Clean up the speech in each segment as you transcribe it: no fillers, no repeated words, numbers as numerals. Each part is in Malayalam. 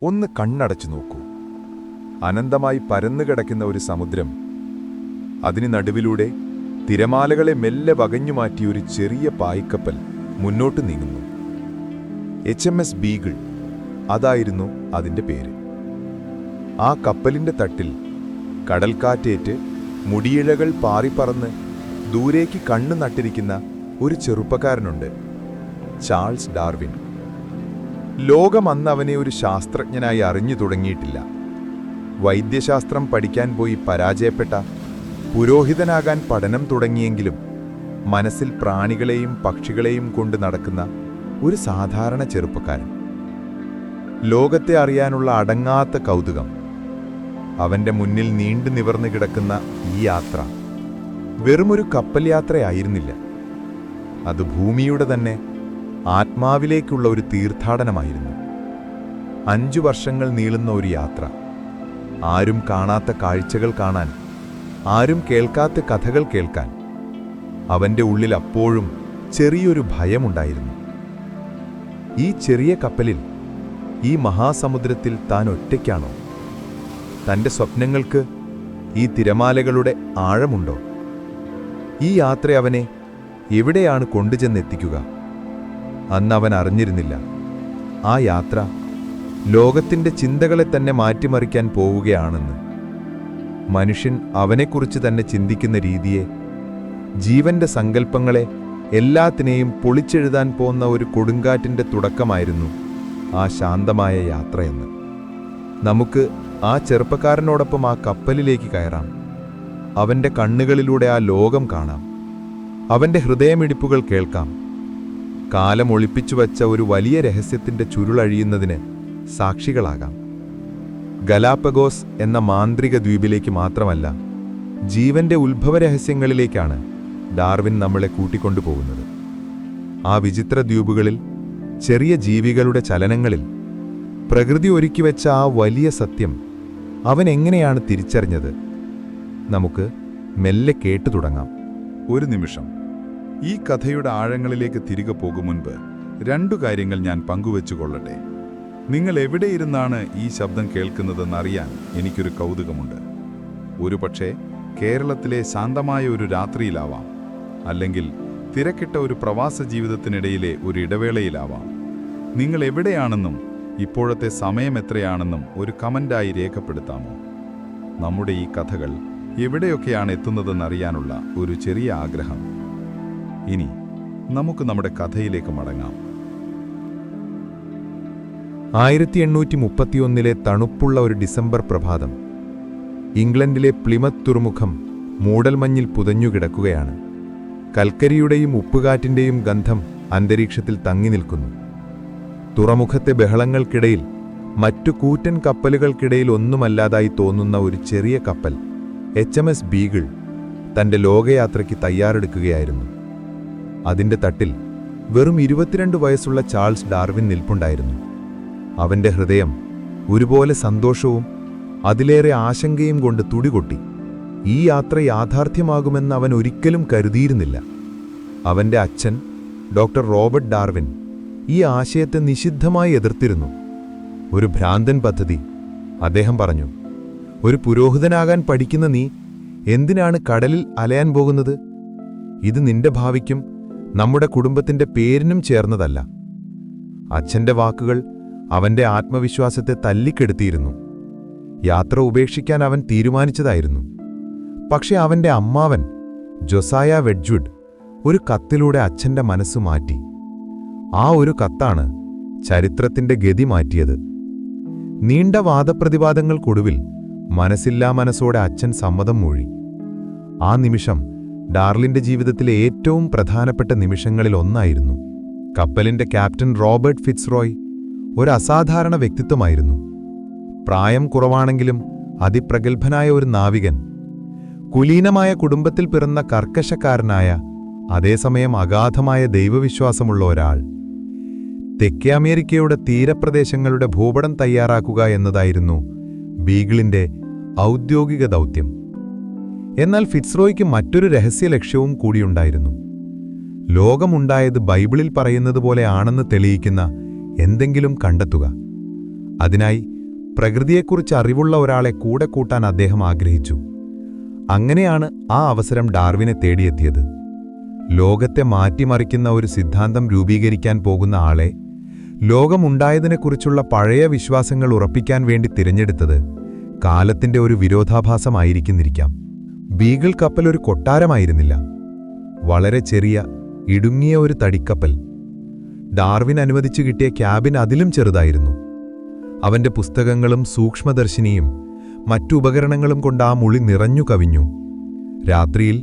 ഒന്ന് കണ്ണടച്ചു നോക്കൂ. അനന്തമായി പരന്നുകിടക്കുന്ന ഒരു സമുദ്രം. അതിന് നടുവിലൂടെ തിരമാലകളെ മെല്ലെ വകഞ്ഞുമാറ്റിയ ഒരു ചെറിയ പായ്ക്കപ്പൽ മുന്നോട്ട് നീങ്ങുന്നു. HMS ബീഗിൾ, അതായിരുന്നു അതിൻ്റെ പേര്. ആ കപ്പലിൻ്റെ തട്ടിൽ കടൽക്കാറ്റേറ്റ് മുടിയിഴകൾ പാറിപ്പറന്ന് ദൂരേക്ക് കണ്ണു നട്ടിരിക്കുന്ന ഒരു ചെറുപ്പക്കാരനുണ്ട്, ചാൾസ് ഡാർവിൻ. ലോകം അന്ന് അവനെ ഒരു ശാസ്ത്രജ്ഞനായി അറിഞ്ഞു തുടങ്ങിയിട്ടില്ല. വൈദ്യശാസ്ത്രം പഠിക്കാൻ പോയി പരാജയപ്പെട്ട, പുരോഹിതനാകാൻ പഠനം തുടങ്ങിയെങ്കിലും മനസ്സിൽ പ്രാണികളെയും പക്ഷികളെയും കൊണ്ട് നടക്കുന്ന ഒരു സാധാരണ ചെറുപ്പക്കാരൻ. ലോകത്തെ അറിയാനുള്ള അടങ്ങാത്ത കൗതുകം. അവന്റെ മുന്നിൽ നീണ്ടു നിവർന്നു കിടക്കുന്ന ഈ യാത്ര വെറുമൊരു കപ്പൽ യാത്രയായിരുന്നില്ല. അത് ഭൂമിയുടെ തന്നെ ആത്മാവിലേക്കുള്ള ഒരു തീർത്ഥാടനമായിരുന്നു. 5 വർഷങ്ങൾ നീളുന്ന ഒരു യാത്ര. ആരും കാണാത്ത കാഴ്ചകൾ കാണാൻ, ആരും കേൾക്കാത്ത കഥകൾ കേൾക്കാൻ. അവന്റെ ഉള്ളിൽ അപ്പോഴും ചെറിയൊരു ഭയമുണ്ടായിരുന്നു. ഈ ചെറിയ കപ്പലിൽ, ഈ മഹാസമുദ്രത്തിൽ താൻ ഒറ്റയ്ക്കാണോ? തൻ്റെ സ്വപ്നങ്ങൾക്ക് ഈ തിരമാലകളുടെ ആഴമുണ്ടോ? ഈ യാത്ര അവനെ എവിടെയാണ് കൊണ്ടുചെന്നെത്തിക്കുക? അന്ന് അവൻ അറിഞ്ഞിരുന്നില്ല, ആ യാത്ര ലോകത്തിൻ്റെ ചിന്തകളെ തന്നെ മാറ്റിമറിക്കാൻ പോവുകയാണെന്ന്. മനുഷ്യൻ അവനെക്കുറിച്ച് തന്നെ ചിന്തിക്കുന്ന രീതിയെ, ജീവന്റെ സങ്കല്പങ്ങളെ എല്ലാത്തിനെയും പൊളിച്ചെഴുതാൻ പോന്ന ഒരു കൊടുങ്കാറ്റിൻ്റെ തുടക്കമായിരുന്നു ആ ശാന്തമായ യാത്രയെന്ന്. നമുക്ക് ആ ചെറുപ്പക്കാരനോടൊപ്പം ആ കപ്പലിലേക്ക് കയറാം. അവൻ്റെ കണ്ണുകളിലൂടെ ആ ലോകം കാണാം. അവൻ്റെ ഹൃദയമിടിപ്പുകൾ കേൾക്കാം. കാലം ഒളിപ്പിച്ചു വച്ച ഒരു വലിയ രഹസ്യത്തിൻ്റെ ചുരുളഴിയുന്നതിന് സാക്ഷികളാകാം. ഗലാപ്പഗോസ് എന്ന മാന്ത്രിക ദ്വീപിലേക്ക് മാത്രമല്ല, ജീവന്റെ ഉത്ഭവരഹസ്യങ്ങളിലേക്കാണ് ഡാർവിൻ നമ്മളെ കൂട്ടിക്കൊണ്ടുപോകുന്നത്. ആ വിചിത്ര ദ്വീപുകളിൽ, ചെറിയ ജീവികളുടെ ചലനങ്ങളിൽ, പ്രകൃതി ഒരുക്കിവെച്ച ആ വലിയ സത്യം അവൻ എങ്ങനെയാണ് തിരിച്ചറിഞ്ഞത്? നമുക്ക് മെല്ലെ കേട്ടു തുടങ്ങാം. ഒരു നിമിഷം. ഈ കഥയുടെ ആഴങ്ങളിലേക്ക് തിരികെ പോകും മുൻപ് 2 കാര്യങ്ങൾ ഞാൻ പങ്കുവെച്ചുകൊള്ളട്ടെ. നിങ്ങൾ എവിടെയിരുന്നാണ് ഈ ശബ്ദം കേൾക്കുന്നതെന്നറിയാൻ എനിക്കൊരു കൗതുകമുണ്ട്. ഒരുപക്ഷെ കേരളത്തിലെ ശാന്തമായ ഒരു രാത്രിയിലാവാം, അല്ലെങ്കിൽ തിരക്കിട്ട ഒരു പ്രവാസ ജീവിതത്തിനിടയിലെ ഒരു ഇടവേളയിലാവാം. നിങ്ങൾ എവിടെയാണെന്നും ഇപ്പോഴത്തെ സമയം എത്രയാണെന്നും ഒരു കമൻ്റായി രേഖപ്പെടുത്താമോ? നമ്മുടെ ഈ കഥകൾ എവിടെയൊക്കെയാണ് എത്തുന്നതെന്നറിയാനുള്ള ഒരു ചെറിയ ആഗ്രഹം. ഇനി നമുക്ക് നമ്മുടെ കഥയിലേക്ക് മടങ്ങാം. 1831 തണുപ്പുള്ള ഒരു ഡിസംബർ പ്രഭാതം. ഇംഗ്ലണ്ടിലെ പ്ലിമത്ത് തുറമുഖം മൂടൽമഞ്ഞിൽ പുതഞ്ഞുകിടക്കുകയാണ്. കൽക്കരിയുടെയും ഉപ്പുകാറ്റിൻ്റെയും ഗന്ധം അന്തരീക്ഷത്തിൽ തങ്ങി നിൽക്കുന്നു. തുറമുഖത്തെ ബഹളങ്ങൾക്കിടയിൽ, മറ്റു കൂറ്റൻ കപ്പലുകൾക്കിടയിൽ ഒന്നുമല്ലാതായി തോന്നുന്ന ഒരു ചെറിയ കപ്പൽ, HMS ബീഗിൾ, തൻ്റെ ലോകയാത്രയ്ക്ക് തയ്യാറെടുക്കുകയായിരുന്നു. അതിൻ്റെ തട്ടിൽ വെറും 22 വയസ്സുള്ള ചാൾസ് ഡാർവിൻ നിൽപ്പുണ്ടായിരുന്നു. അവൻ്റെ ഹൃദയം ഒരുപോലെ സന്തോഷവും അതിലേറെ ആശങ്കയും കൊണ്ട് തുടികൊട്ടി. ഈ യാത്ര യാഥാർത്ഥ്യമാകുമെന്ന് അവൻ ഒരിക്കലും കരുതിയിരുന്നില്ല. അവൻ്റെ അച്ഛൻ ഡോക്ടർ റോബർട്ട് ഡാർവിൻ ഈ ആശയത്തെ നിഷിദ്ധമായി എതിർത്തിരുന്നു. ഒരു ഭ്രാന്തൻ പദ്ധതി, അദ്ദേഹം പറഞ്ഞു. ഒരു പുരോഹിതനാകാൻ പഠിക്കുന്ന നീ എന്തിനാണ് കടലിൽ അലയാൻ പോകുന്നത്? ഇത് നിന്റെ ഭാവിക്കും നമ്മുടെ കുടുംബത്തിൻ്റെ പേരിനും ചേർന്നതല്ല. അച്ഛൻ്റെ വാക്കുകൾ അവൻ്റെ ആത്മവിശ്വാസത്തെ തല്ലിക്കെടുത്തിയിരുന്നു. യാത്ര ഉപേക്ഷിക്കാൻ അവൻ തീരുമാനിച്ചതായിരുന്നു. പക്ഷെ അവൻ്റെ അമ്മാവൻ ജൊസായ വെഡ്ജ്വുഡ് ഒരു കത്തിലൂടെ അച്ഛൻ്റെ മനസ്സ് മാറ്റി. ആ ഒരു കത്താണ് ചരിത്രത്തിൻ്റെ ഗതി മാറ്റിയത്. നീണ്ട വാദപ്രതിവാദങ്ങൾക്കൊടുവിൽ മനസ്സില്ലാ മനസ്സോടെ അച്ഛൻ സമ്മതം മൂഴി. ആ നിമിഷം ഡാർലിൻ്റെ ജീവിതത്തിലെ ഏറ്റവും പ്രധാനപ്പെട്ട നിമിഷങ്ങളിൽ ഒന്നായിരുന്നു. കപ്പലിൻ്റെ ക്യാപ്റ്റൻ റോബർട്ട് ഫിറ്റ്സ്റോയ് ഒരു അസാധാരണ വ്യക്തിത്വമായിരുന്നു. പ്രായം കുറവാണെങ്കിലും അതിപ്രഗത്ഭനായ ഒരു നാവികൻ. കുലീനമായ കുടുംബത്തിൽ പിറന്ന കർക്കശക്കാരനായ, അതേസമയം അഗാധമായ ദൈവവിശ്വാസമുള്ള ഒരാൾ. തെക്കേ അമേരിക്കയുടെ തീരപ്രദേശങ്ങളുടെ ഭൂപടം തയ്യാറാക്കുക എന്നതായിരുന്നു ബീഗിളിൻ്റെ ഔദ്യോഗിക ദൗത്യം. എന്നാൽ ഫിറ്റ്സ്റോയ്ക്ക് മറ്റൊരു രഹസ്യ ലക്ഷ്യവും കൂടിയുണ്ടായിരുന്നു. ലോകമുണ്ടായത് ബൈബിളിൽ പറയുന്നതുപോലെ ആണെന്ന് തെളിയിക്കുന്ന എന്തെങ്കിലും കണ്ടെത്തുക. അതിനായി പ്രകൃതിയെക്കുറിച്ച് അറിവുള്ള ഒരാളെ കൂടെ കൂട്ടാൻ അദ്ദേഹം ആഗ്രഹിച്ചു. അങ്ങനെയാണ് ആ അവസരം ഡാർവിനെ തേടിയെത്തിയത്. ലോകത്തെ മാറ്റിമറിക്കുന്ന ഒരു സിദ്ധാന്തം രൂപീകരിക്കാൻ പോകുന്ന ആളെ ലോകമുണ്ടായതിനെക്കുറിച്ചുള്ള പഴയ വിശ്വാസങ്ങൾ ഉറപ്പിക്കാൻ വേണ്ടി തിരഞ്ഞെടുത്തത് കാലത്തിന്റെ ഒരു വിരോധാഭാസമായിരിക്കുന്നിരിക്കാം. ബീഗിൾ കപ്പൽ ഒരു കൊട്ടാരമായിരുന്നില്ല. വളരെ ചെറിയ, ഇടുങ്ങിയ ഒരു തടിക്കപ്പൽ. ഡാർവിൻ അനുവദിച്ചു കിട്ടിയ ക്യാബിൻ അതിലും ചെറുതായിരുന്നു. അവന്റെ പുസ്തകങ്ങളും സൂക്ഷ്മദർശിനിയും മറ്റുപകരണങ്ങളും കൊണ്ട് ആ മുളി നിറഞ്ഞു കവിഞ്ഞു. രാത്രിയിൽ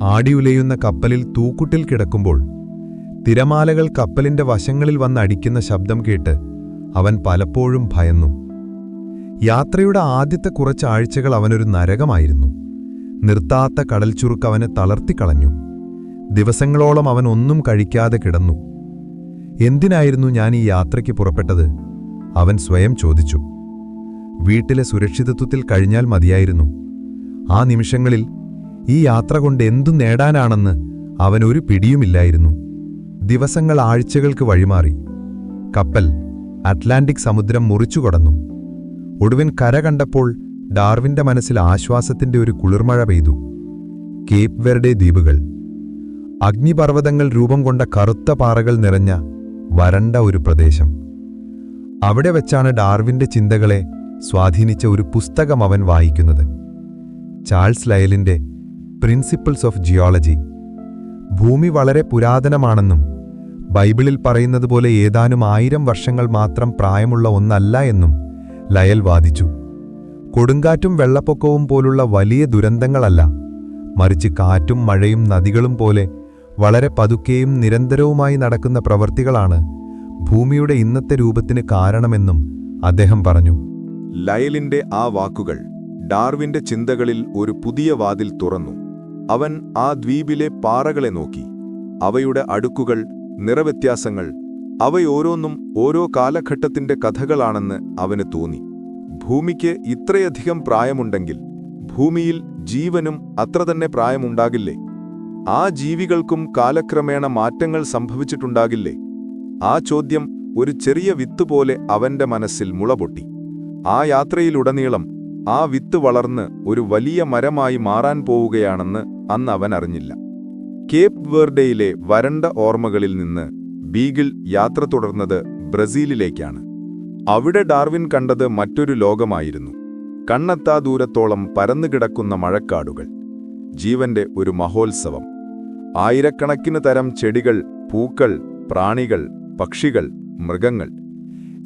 ആടിയുലയുന്ന കപ്പലിൽ തൂക്കുട്ടിൽ കിടക്കുമ്പോൾ തിരമാലകൾ കപ്പലിന്റെ വശങ്ങളിൽ വന്നടിക്കുന്ന ശബ്ദം കേട്ട് അവൻ പലപ്പോഴും ഭയന്നു. യാത്രയുടെ ആദ്യത്തെ കുറച്ച് ആഴ്ചകൾ അവനൊരു നരകമായിരുന്നു. നിർത്താത്ത കടൽച്ചുറുക്ക് അവനെ തളർത്തിക്കളഞ്ഞു. ദിവസങ്ങളോളം അവൻ ഒന്നും കഴിക്കാതെ കിടന്നു. എന്തിനായിരുന്നു ഞാൻ ഈ യാത്രയ്ക്ക് പുറപ്പെട്ടത്? അവൻ സ്വയം ചോദിച്ചു. വീട്ടിലെ സുരക്ഷിതത്വത്തിൽ കഴിഞ്ഞാൽ മതിയായിരുന്നു. ആ നിമിഷങ്ങളിൽ ഈ യാത്ര കൊണ്ട് എന്തു നേടാനാണെന്ന് അവനൊരു പിടിയുമില്ലായിരുന്നു. ദിവസങ്ങൾ ആഴ്ചകൾക്ക് വഴിമാറി. കപ്പൽ അറ്റ്ലാന്റിക് സമുദ്രം മുറിച്ചുകൊടന്നു. ഒടുവിൻ കര കണ്ടപ്പോൾ ഡാർവിന്റെ മനസ്സിൽ ആശ്വാസത്തിന്റെ ഒരു കുളിർമഴ പെയ്തു. കേപ്പ് വെർഡെ ദ്വീപുകൾ. അഗ്നിപർവ്വതങ്ങൾ രൂപം കൊണ്ട കറുത്ത പാറകൾ നിറഞ്ഞ വരണ്ട ഒരു പ്രദേശം. അവിടെ വെച്ചാണ് ഡാർവിന്റെ ചിന്തകളെ സ്വാധീനിച്ച ഒരു പുസ്തകം അവൻ വായിക്കുന്നത്. ചാൾസ് ലയലിന്റെ പ്രിൻസിപ്പിൾസ് ഓഫ് ജിയോളജി. ഭൂമി വളരെ പുരാതനമാണെന്നും ബൈബിളിൽ പറയുന്നതുപോലെ ഏതാനും 1000 വർഷങ്ങൾ മാത്രം പ്രായമുള്ള ഒന്നല്ല എന്നും ലയൽ വാദിച്ചു. കൊടുങ്കാറ്റും വെള്ളപ്പൊക്കവും പോലുള്ള വലിയ ദുരന്തങ്ങളല്ല, മറിച്ച് കാറ്റും മഴയും നദികളും പോലെ വളരെ പതുക്കെയും നിരന്തരവുമായി നടക്കുന്ന പ്രവൃത്തികളാണ് ഭൂമിയുടെ ഇന്നത്തെ രൂപത്തിന് കാരണമെന്നും അദ്ദേഹം പറഞ്ഞു. ലയലിന്റെ ആ വാക്കുകൾ ഡാർവിന്റെ ചിന്തകളിൽ ഒരു പുതിയ വാതിൽ തുറന്നു. അവൻ ആ ദ്വീപിലെ പാറകളെ നോക്കി. അവയുടെ അടുക്കുകൾ, നിറവ്യത്യാസങ്ങൾ, അവയോരോന്നും ഓരോ കാലഘട്ടത്തിന്റെ കഥകളാണെന്ന് അവന് തോന്നി. ഭൂമിക്ക് ഇത്രയധികം പ്രായമുണ്ടെങ്കിൽ ഭൂമിയിൽ ജീവനും അത്ര തന്നെ പ്രായമുണ്ടാകില്ലേ? ആ ജീവികൾക്കും കാലക്രമേണ മാറ്റങ്ങൾ സംഭവിച്ചിട്ടുണ്ടാകില്ലേ? ആ ചോദ്യം ഒരു ചെറിയ വിത്തുപോലെ അവന്റെ മനസ്സിൽ മുളപൊട്ടി. ആ യാത്രയിലുടനീളം ആ വിത്ത് വളർന്ന് ഒരു വലിയ മരമായി മാറാൻ പോവുകയാണെന്ന് അന്ന് അവൻ അറിഞ്ഞില്ല. കേപ്പ് വെർഡെയിലെ വരണ്ട ഓർമ്മകളിൽ നിന്ന് ബീഗിൾ യാത്ര തുടർന്നത് ബ്രസീലിലേക്കാണ്. അവിടെ ഡാർവിൻ കണ്ടത് മറ്റൊരു ലോകമായിരുന്നു. കണ്ണെത്താ ദൂരത്തോളം പരന്നുകിടക്കുന്ന മഴക്കാടുകൾ, ജീവന്റെ ഒരു മഹോത്സവം. ആയിരക്കണക്കിന് തരം ചെടികൾ, പൂക്കൾ, പ്രാണികൾ, പക്ഷികൾ, മൃഗങ്ങൾ,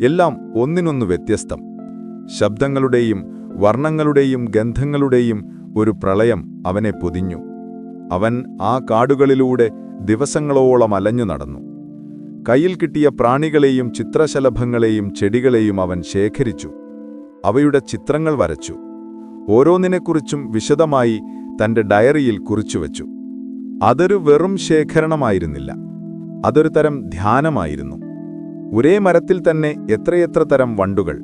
എല്ലാം ഒന്നിനൊന്നു വ്യത്യസ്തം. ശബ്ദങ്ങളുടെയും വർണ്ണങ്ങളുടെയും ഗന്ധങ്ങളുടെയും ഒരു പ്രളയം അവനെ പൊതിഞ്ഞു. അവൻ ആ കാടുകളിലൂടെ ദിവസങ്ങളോളം അലഞ്ഞു നടന്നു. കയ്യിൽ കിട്ടിയ പ്രാണികളെയും ചിത്രശലഭങ്ങളെയും ചെടികളെയും അവൻ ശേഖരിച്ചു. അവയുടെ ചിത്രങ്ങൾ വരച്ചു. ഓരോന്നിനെക്കുറിച്ചും വിശദമായി തന്റെ ഡയറിയിൽ കുറിച്ചുവെച്ചു. അതൊരു വെറും ശേഖരണമായിരുന്നില്ല, അതൊരു തരം ധ്യാനമായിരുന്നു. ഒരേ മരത്തിൽ തന്നെ എത്രയെത്ര തരം വണ്ടുകൾ,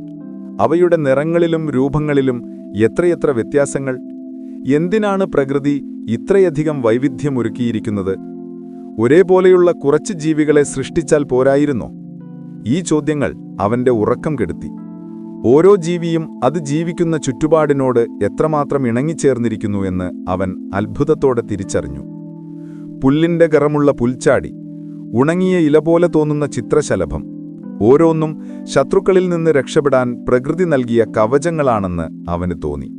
അവയുടെ നിറങ്ങളിലും രൂപങ്ങളിലും എത്രയെത്ര വ്യത്യാസങ്ങൾ. എന്തിനാണ് പ്രകൃതി ഇത്രയധികം വൈവിധ്യമൊരുക്കിയിരിക്കുന്നത്? ഒരേപോലെയുള്ള കുറച്ച് ജീവികളെ സൃഷ്ടിച്ചാൽ പോരായിരുന്നോ? ഈ ചോദ്യങ്ങൾ അവന്റെ ഉറക്കം കെടുത്തി. ഓരോ ജീവിയും അത് ജീവിക്കുന്ന ചുറ്റുപാടിനോട് എത്രമാത്രം ഇണങ്ങിച്ചേർന്നിരിക്കുന്നു എന്ന് അവൻ അത്ഭുതത്തോടെ തിരിച്ചറിഞ്ഞു. പുല്ലിന്റെ ഗറമുള്ള പുൽച്ചാടി, ഉണങ്ങിയ ഇല പോലെ തോന്നുന്ന ചിത്രശലഭം, ഓരോന്നും ശത്രുക്കളിൽ നിന്ന് രക്ഷപ്പെടാൻ പ്രകൃതി നൽകിയ കവചങ്ങളാണെന്ന് അവന് തോന്നി.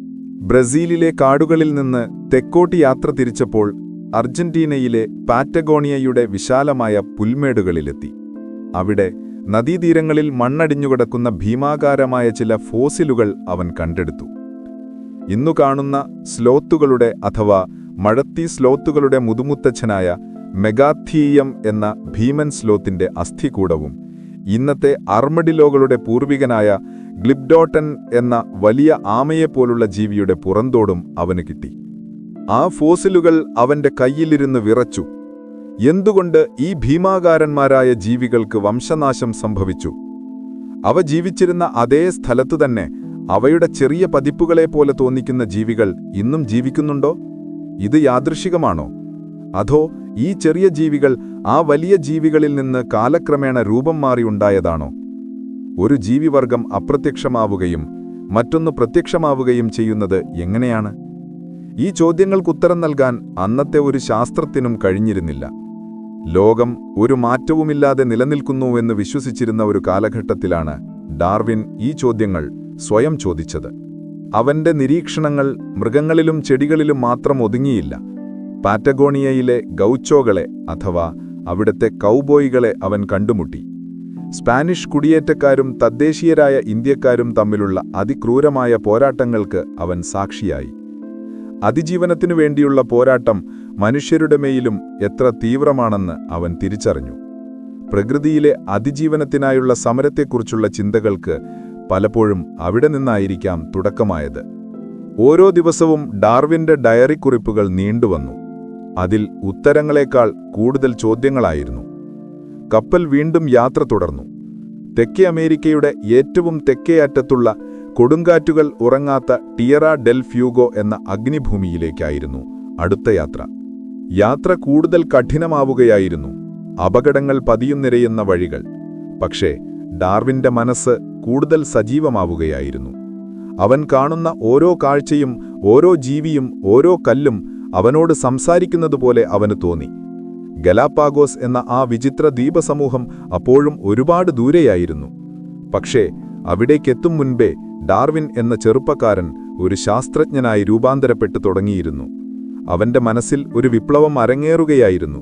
ബ്രസീലിലെ കാടുകളിൽ നിന്ന് തെക്കോട്ട് യാത്ര തിരിച്ചപ്പോൾ അർജന്റീനയിലെ പാറ്റഗോണിയയുടെ വിശാലമായ പുൽമേടുകളിലെത്തി. അവിടെ നദീതീരങ്ങളിൽ മണ്ണടിഞ്ഞുകിടക്കുന്ന ഭീമാകാരമായ ചില ഫോസിലുകൾ അവൻ കണ്ടെടുത്തു. ഇന്നു കാണുന്ന സ്ലോത്തുകളുടെ അഥവാ മഴത്തി സ്ലോത്തുകളുടെ മുതുമുത്തച്ഛനായ മെഗാത്തീയം എന്ന ഭീമൻ സ്ലോത്തിന്റെ അസ്ഥികൂടവും ഇന്നത്തെ അർമഡിലോകളുടെ പൂർവികനായ ഗ്ലിബ്ഡോട്ടൻ എന്ന വലിയ ആമയെപ്പോലുള്ള ജീവിയുടെ പുറന്തോടും അവന് കിട്ടി. ആ ഫോസിലുകൾ അവന്റെ കയ്യിലിരുന്ന് വിറച്ചു. എന്തുകൊണ്ട് ഈ ഭീമാകാരന്മാരായ ജീവികൾക്ക് വംശനാശം സംഭവിച്ചു? അവ ജീവിച്ചിരുന്ന അതേ സ്ഥലത്തുതന്നെ അവയുടെ ചെറിയ പതിപ്പുകളെപ്പോലെ തോന്നിക്കുന്ന ജീവികൾ ഇന്നും ജീവിക്കുന്നുണ്ടോ? ഇത് യാദൃശികമാണോ? അതോ ഈ ചെറിയ ജീവികൾ ആ വലിയ ജീവികളിൽ നിന്ന് കാലക്രമേണ രൂപം മാറി ഉണ്ടായതാണോ? ഒരു ജീവിവർഗം അപ്രത്യക്ഷമാവുകയും മറ്റൊന്ന് പ്രത്യക്ഷമാവുകയും ചെയ്യുന്നത് എങ്ങനെയാണ്? ഈ ചോദ്യങ്ങൾക്കുത്തരം നൽകാൻ അന്നത്തെ ഒരു ശാസ്ത്രത്തിനും കഴിഞ്ഞിരുന്നില്ല. ലോകം ഒരു മാറ്റവുമില്ലാതെ നിലനിൽക്കുന്നുവെന്ന് വിശ്വസിച്ചിരുന്ന ഒരു കാലഘട്ടത്തിലാണ് ഡാർവിൻ ഈ ചോദ്യങ്ങൾ സ്വയം ചോദിച്ചത്. അവന്റെ നിരീക്ഷണങ്ങൾ മൃഗങ്ങളിലും ചെടികളിലും മാത്രം ഒതുങ്ങിയില്ല. പാറ്റഗോണിയയിലെ ഗൗച്ചോകളെ അഥവാ അവിടുത്തെ കൗബോയികളെ അവൻ കണ്ടുമുട്ടി. സ്പാനിഷ് കുടിയേറ്റക്കാരും തദ്ദേശീയരായ ഇന്ത്യക്കാരും തമ്മിലുള്ള അതിക്രൂരമായ പോരാട്ടങ്ങൾക്ക് അവൻ സാക്ഷിയായി. അതിജീവനത്തിനു വേണ്ടിയുള്ള പോരാട്ടം മനുഷ്യരുടെ മേലും എത്ര തീവ്രമാണെന്ന് അവൻ തിരിച്ചറിഞ്ഞു. പ്രകൃതിയിലെ അതിജീവനത്തിനായുള്ള സമരത്തെക്കുറിച്ചുള്ള ചിന്തകൾക്ക് പലപ്പോഴും അവിടെ നിന്നായിരിക്കാം തുടക്കമായത്. ഓരോ ദിവസവും ഡാർവിന്റെ ഡയറി കുറിപ്പുകൾ നീണ്ടുവന്നു. അതിൽ ഉത്തരങ്ങളെക്കാൾ കൂടുതൽ ചോദ്യങ്ങളായിരുന്നു. കപ്പൽ വീണ്ടും യാത്ര തുടർന്നു. തെക്കേ അമേരിക്കയുടെ ഏറ്റവും തെക്കേ അറ്റത്തുള്ള കൊടുങ്കാറ്റുകൾ ഉറങ്ങാത്ത ടിയറ ഡെൽ ഫ്യൂഗോ എന്ന അഗ്നിഭൂമിയിലേക്കായിരുന്നു അടുത്ത യാത്ര. യാത്ര കൂടുതൽ കഠിനമാവുകയായിരുന്നു. അപകടങ്ങൾ പതിയുന്നിരയുന്ന വഴികൾ. പക്ഷേ ഡാർവിന്റെ മനസ്സ് കൂടുതൽ സജീവമാവുകയായിരുന്നു. അവൻ കാണുന്ന ഓരോ കാഴ്ചയും ഓരോ ജീവിയും ഓരോ കല്ലും അവനോട് സംസാരിക്കുന്നതുപോലെ അവന് തോന്നി. ഗലാപ്പാഗോസ് എന്ന ആ വിചിത്ര ദ്വീപസമൂഹം അപ്പോഴും ഒരുപാട് ദൂരെയായിരുന്നു. പക്ഷേ അവിടേക്കെത്തും മുൻപേ ഡാർവിൻ എന്ന ചെറുപ്പക്കാരൻ ഒരു ശാസ്ത്രജ്ഞനായി രൂപാന്തരപ്പെട്ടു തുടങ്ങിയിരുന്നു. അവന്റെ മനസ്സിൽ ഒരു വിപ്ലവം അരങ്ങേറുകയായിരുന്നു.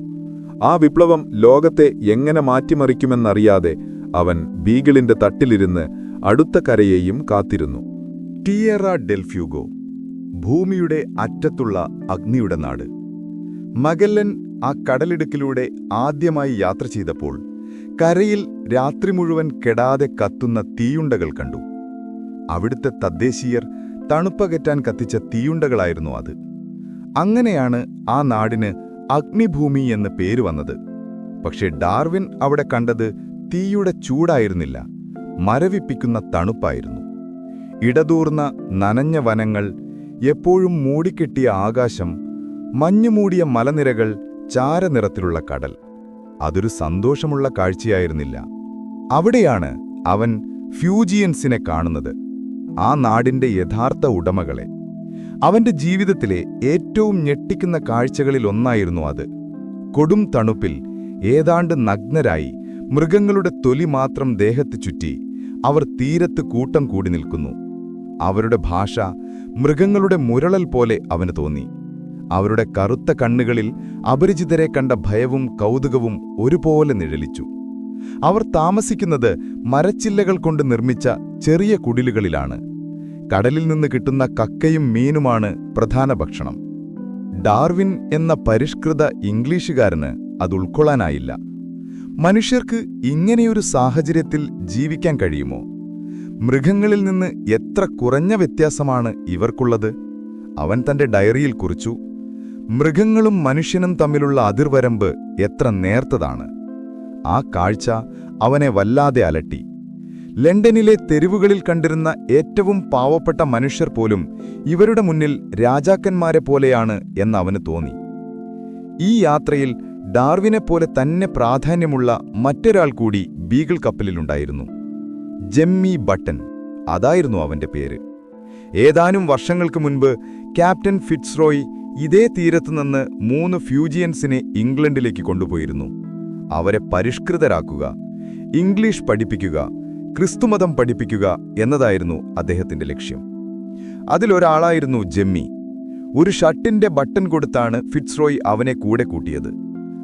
ആ വിപ്ലവം ലോകത്തെ എങ്ങനെ മാറ്റിമറിക്കുമെന്നറിയാതെ അവൻ ബീഗിളിന്റെ തട്ടിലിരുന്ന് അടുത്ത കരയെയും കാത്തിരുന്നു. ടിയറ ഡെൽ ഫ്യൂഗോ, ഭൂമിയുടെ അറ്റത്തുള്ള അഗ്നിയുടെ നാട്. മഗല്ലൻ ആ കടലിടുക്കിലൂടെ ആദ്യമായി യാത്ര ചെയ്തപ്പോൾ കരയിൽ രാത്രി മുഴുവൻ കെടാതെ കത്തുന്ന തീയുണ്ടകൾ കണ്ടു. അവിടുത്തെ തദ്ദേശീയർ തണുപ്പകറ്റാൻ കത്തിച്ച തീയുണ്ടകളായിരുന്നു അത്. അങ്ങനെയാണ് ആ നാടിന് അഗ്നിഭൂമി എന്ന് പേര് വന്നത്. പക്ഷേ ഡാർവിൻ അവിടെ കണ്ടത് തീയുടെ ചൂടായിരുന്നില്ല, മരവിപ്പിക്കുന്ന തണുപ്പായിരുന്നു. ഇടതൂർന്ന നനഞ്ഞ വനങ്ങൾ, എപ്പോഴും മൂടിക്കെട്ടിയ ആകാശം, മഞ്ഞുമൂടിയ മലനിരകൾ, ചാരനിറത്തിലുള്ള കടൽ. അതൊരു സന്തോഷമുള്ള കാഴ്ചയായിരുന്നില്ല. അവിടെയാണ് അവൻ ഫ്യൂജിയൻസിനെ കാണുന്നത്, ആ നാടിന്റെ യഥാർത്ഥ ഉടമകളെ. അവന്റെ ജീവിതത്തിലെ ഏറ്റവും ഞെട്ടിക്കുന്ന കാഴ്ചകളിലൊന്നായിരുന്നു അത്. കൊടും തണുപ്പിൽ ഏതാണ്ട് നഗ്നരായി മൃഗങ്ങളുടെ തൊലി മാത്രം ദേഹത്ത് ചുറ്റി അവർ തീരത്ത് കൂട്ടം കൂടി നിൽക്കുന്നു. അവരുടെ ഭാഷ മൃഗങ്ങളുടെ മുരളൽ പോലെ അവന് തോന്നി. അവരുടെ കറുത്ത കണ്ണുകളിൽ അപരിചിതരെ കണ്ട ഭയവും കൗതുകവും ഒരുപോലെ നിഴലിച്ചു. അവർ താമസിക്കുന്നത് മരച്ചില്ലകൾ കൊണ്ട് നിർമ്മിച്ച ചെറിയ കുടിലുകളിലാണ്. കടലിൽ നിന്ന് കിട്ടുന്ന കക്കയും മീനുമാണ് പ്രധാന ഭക്ഷണം. ഡാർവിൻ എന്ന പരിഷ്കൃത ഇംഗ്ലീഷുകാരന് അത് ഉൾക്കൊള്ളാനായില്ല. മനുഷ്യർക്ക് ഇങ്ങനെയൊരു സാഹചര്യത്തിൽ ജീവിക്കാൻ കഴിയുമോ? മൃഗങ്ങളിൽ നിന്ന് എത്ര കുറഞ്ഞ വ്യത്യാസമാണ് ഇവർക്കുള്ളത്? അവൻ തന്റെ ഡയറിയിൽ കുറിച്ചു. മൃഗങ്ങളും മനുഷ്യനും തമ്മിലുള്ള അതിർവരമ്പ് എത്ര നേർത്തതാണ്. ആ കാഴ്ച അവനെ വല്ലാതെ അലട്ടി. ലണ്ടനിലെ തെരുവുകളിൽ കണ്ടിരുന്ന ഏറ്റവും പാവപ്പെട്ട മനുഷ്യർ പോലും ഇവരുടെ മുന്നിൽ രാജാക്കന്മാരെ പോലെയാണ് എന്നവന് തോന്നി. ഈ യാത്രയിൽ ഡാർവിനെപ്പോലെ തന്നെ പ്രാധാന്യമുള്ള മറ്റൊരാൾ കൂടി ബീഗിൾ കപ്പലിലുണ്ടായിരുന്നു. ജെമ്മി ബട്ടൺ, അതായിരുന്നു അവന്റെ പേര്. ഏതാനും വർഷങ്ങൾക്ക് മുൻപ് ക്യാപ്റ്റൻ ഫിറ്റ്സ്റോയ് ഇതേ തീരത്തുനിന്ന് 3 ഫ്യൂജിയൻസിനെ ഇംഗ്ലണ്ടിലേക്ക് കൊണ്ടുപോയിരുന്നു. അവരെ പരിഷ്കൃതരാക്കുക, ഇംഗ്ലീഷ് പഠിപ്പിക്കുക, ക്രിസ്തുമതം പഠിപ്പിക്കുക എന്നതായിരുന്നു അദ്ദേഹത്തിന്റെ ലക്ഷ്യം. അതിലൊരാളായിരുന്നു ജെമ്മി. ഒരു ഷർട്ടിന്റെ ബട്ടൺ കൊടുത്താണ് ഫിറ്റ്സ്റോയ് അവനെ കൂടെ കൂട്ടിയത്.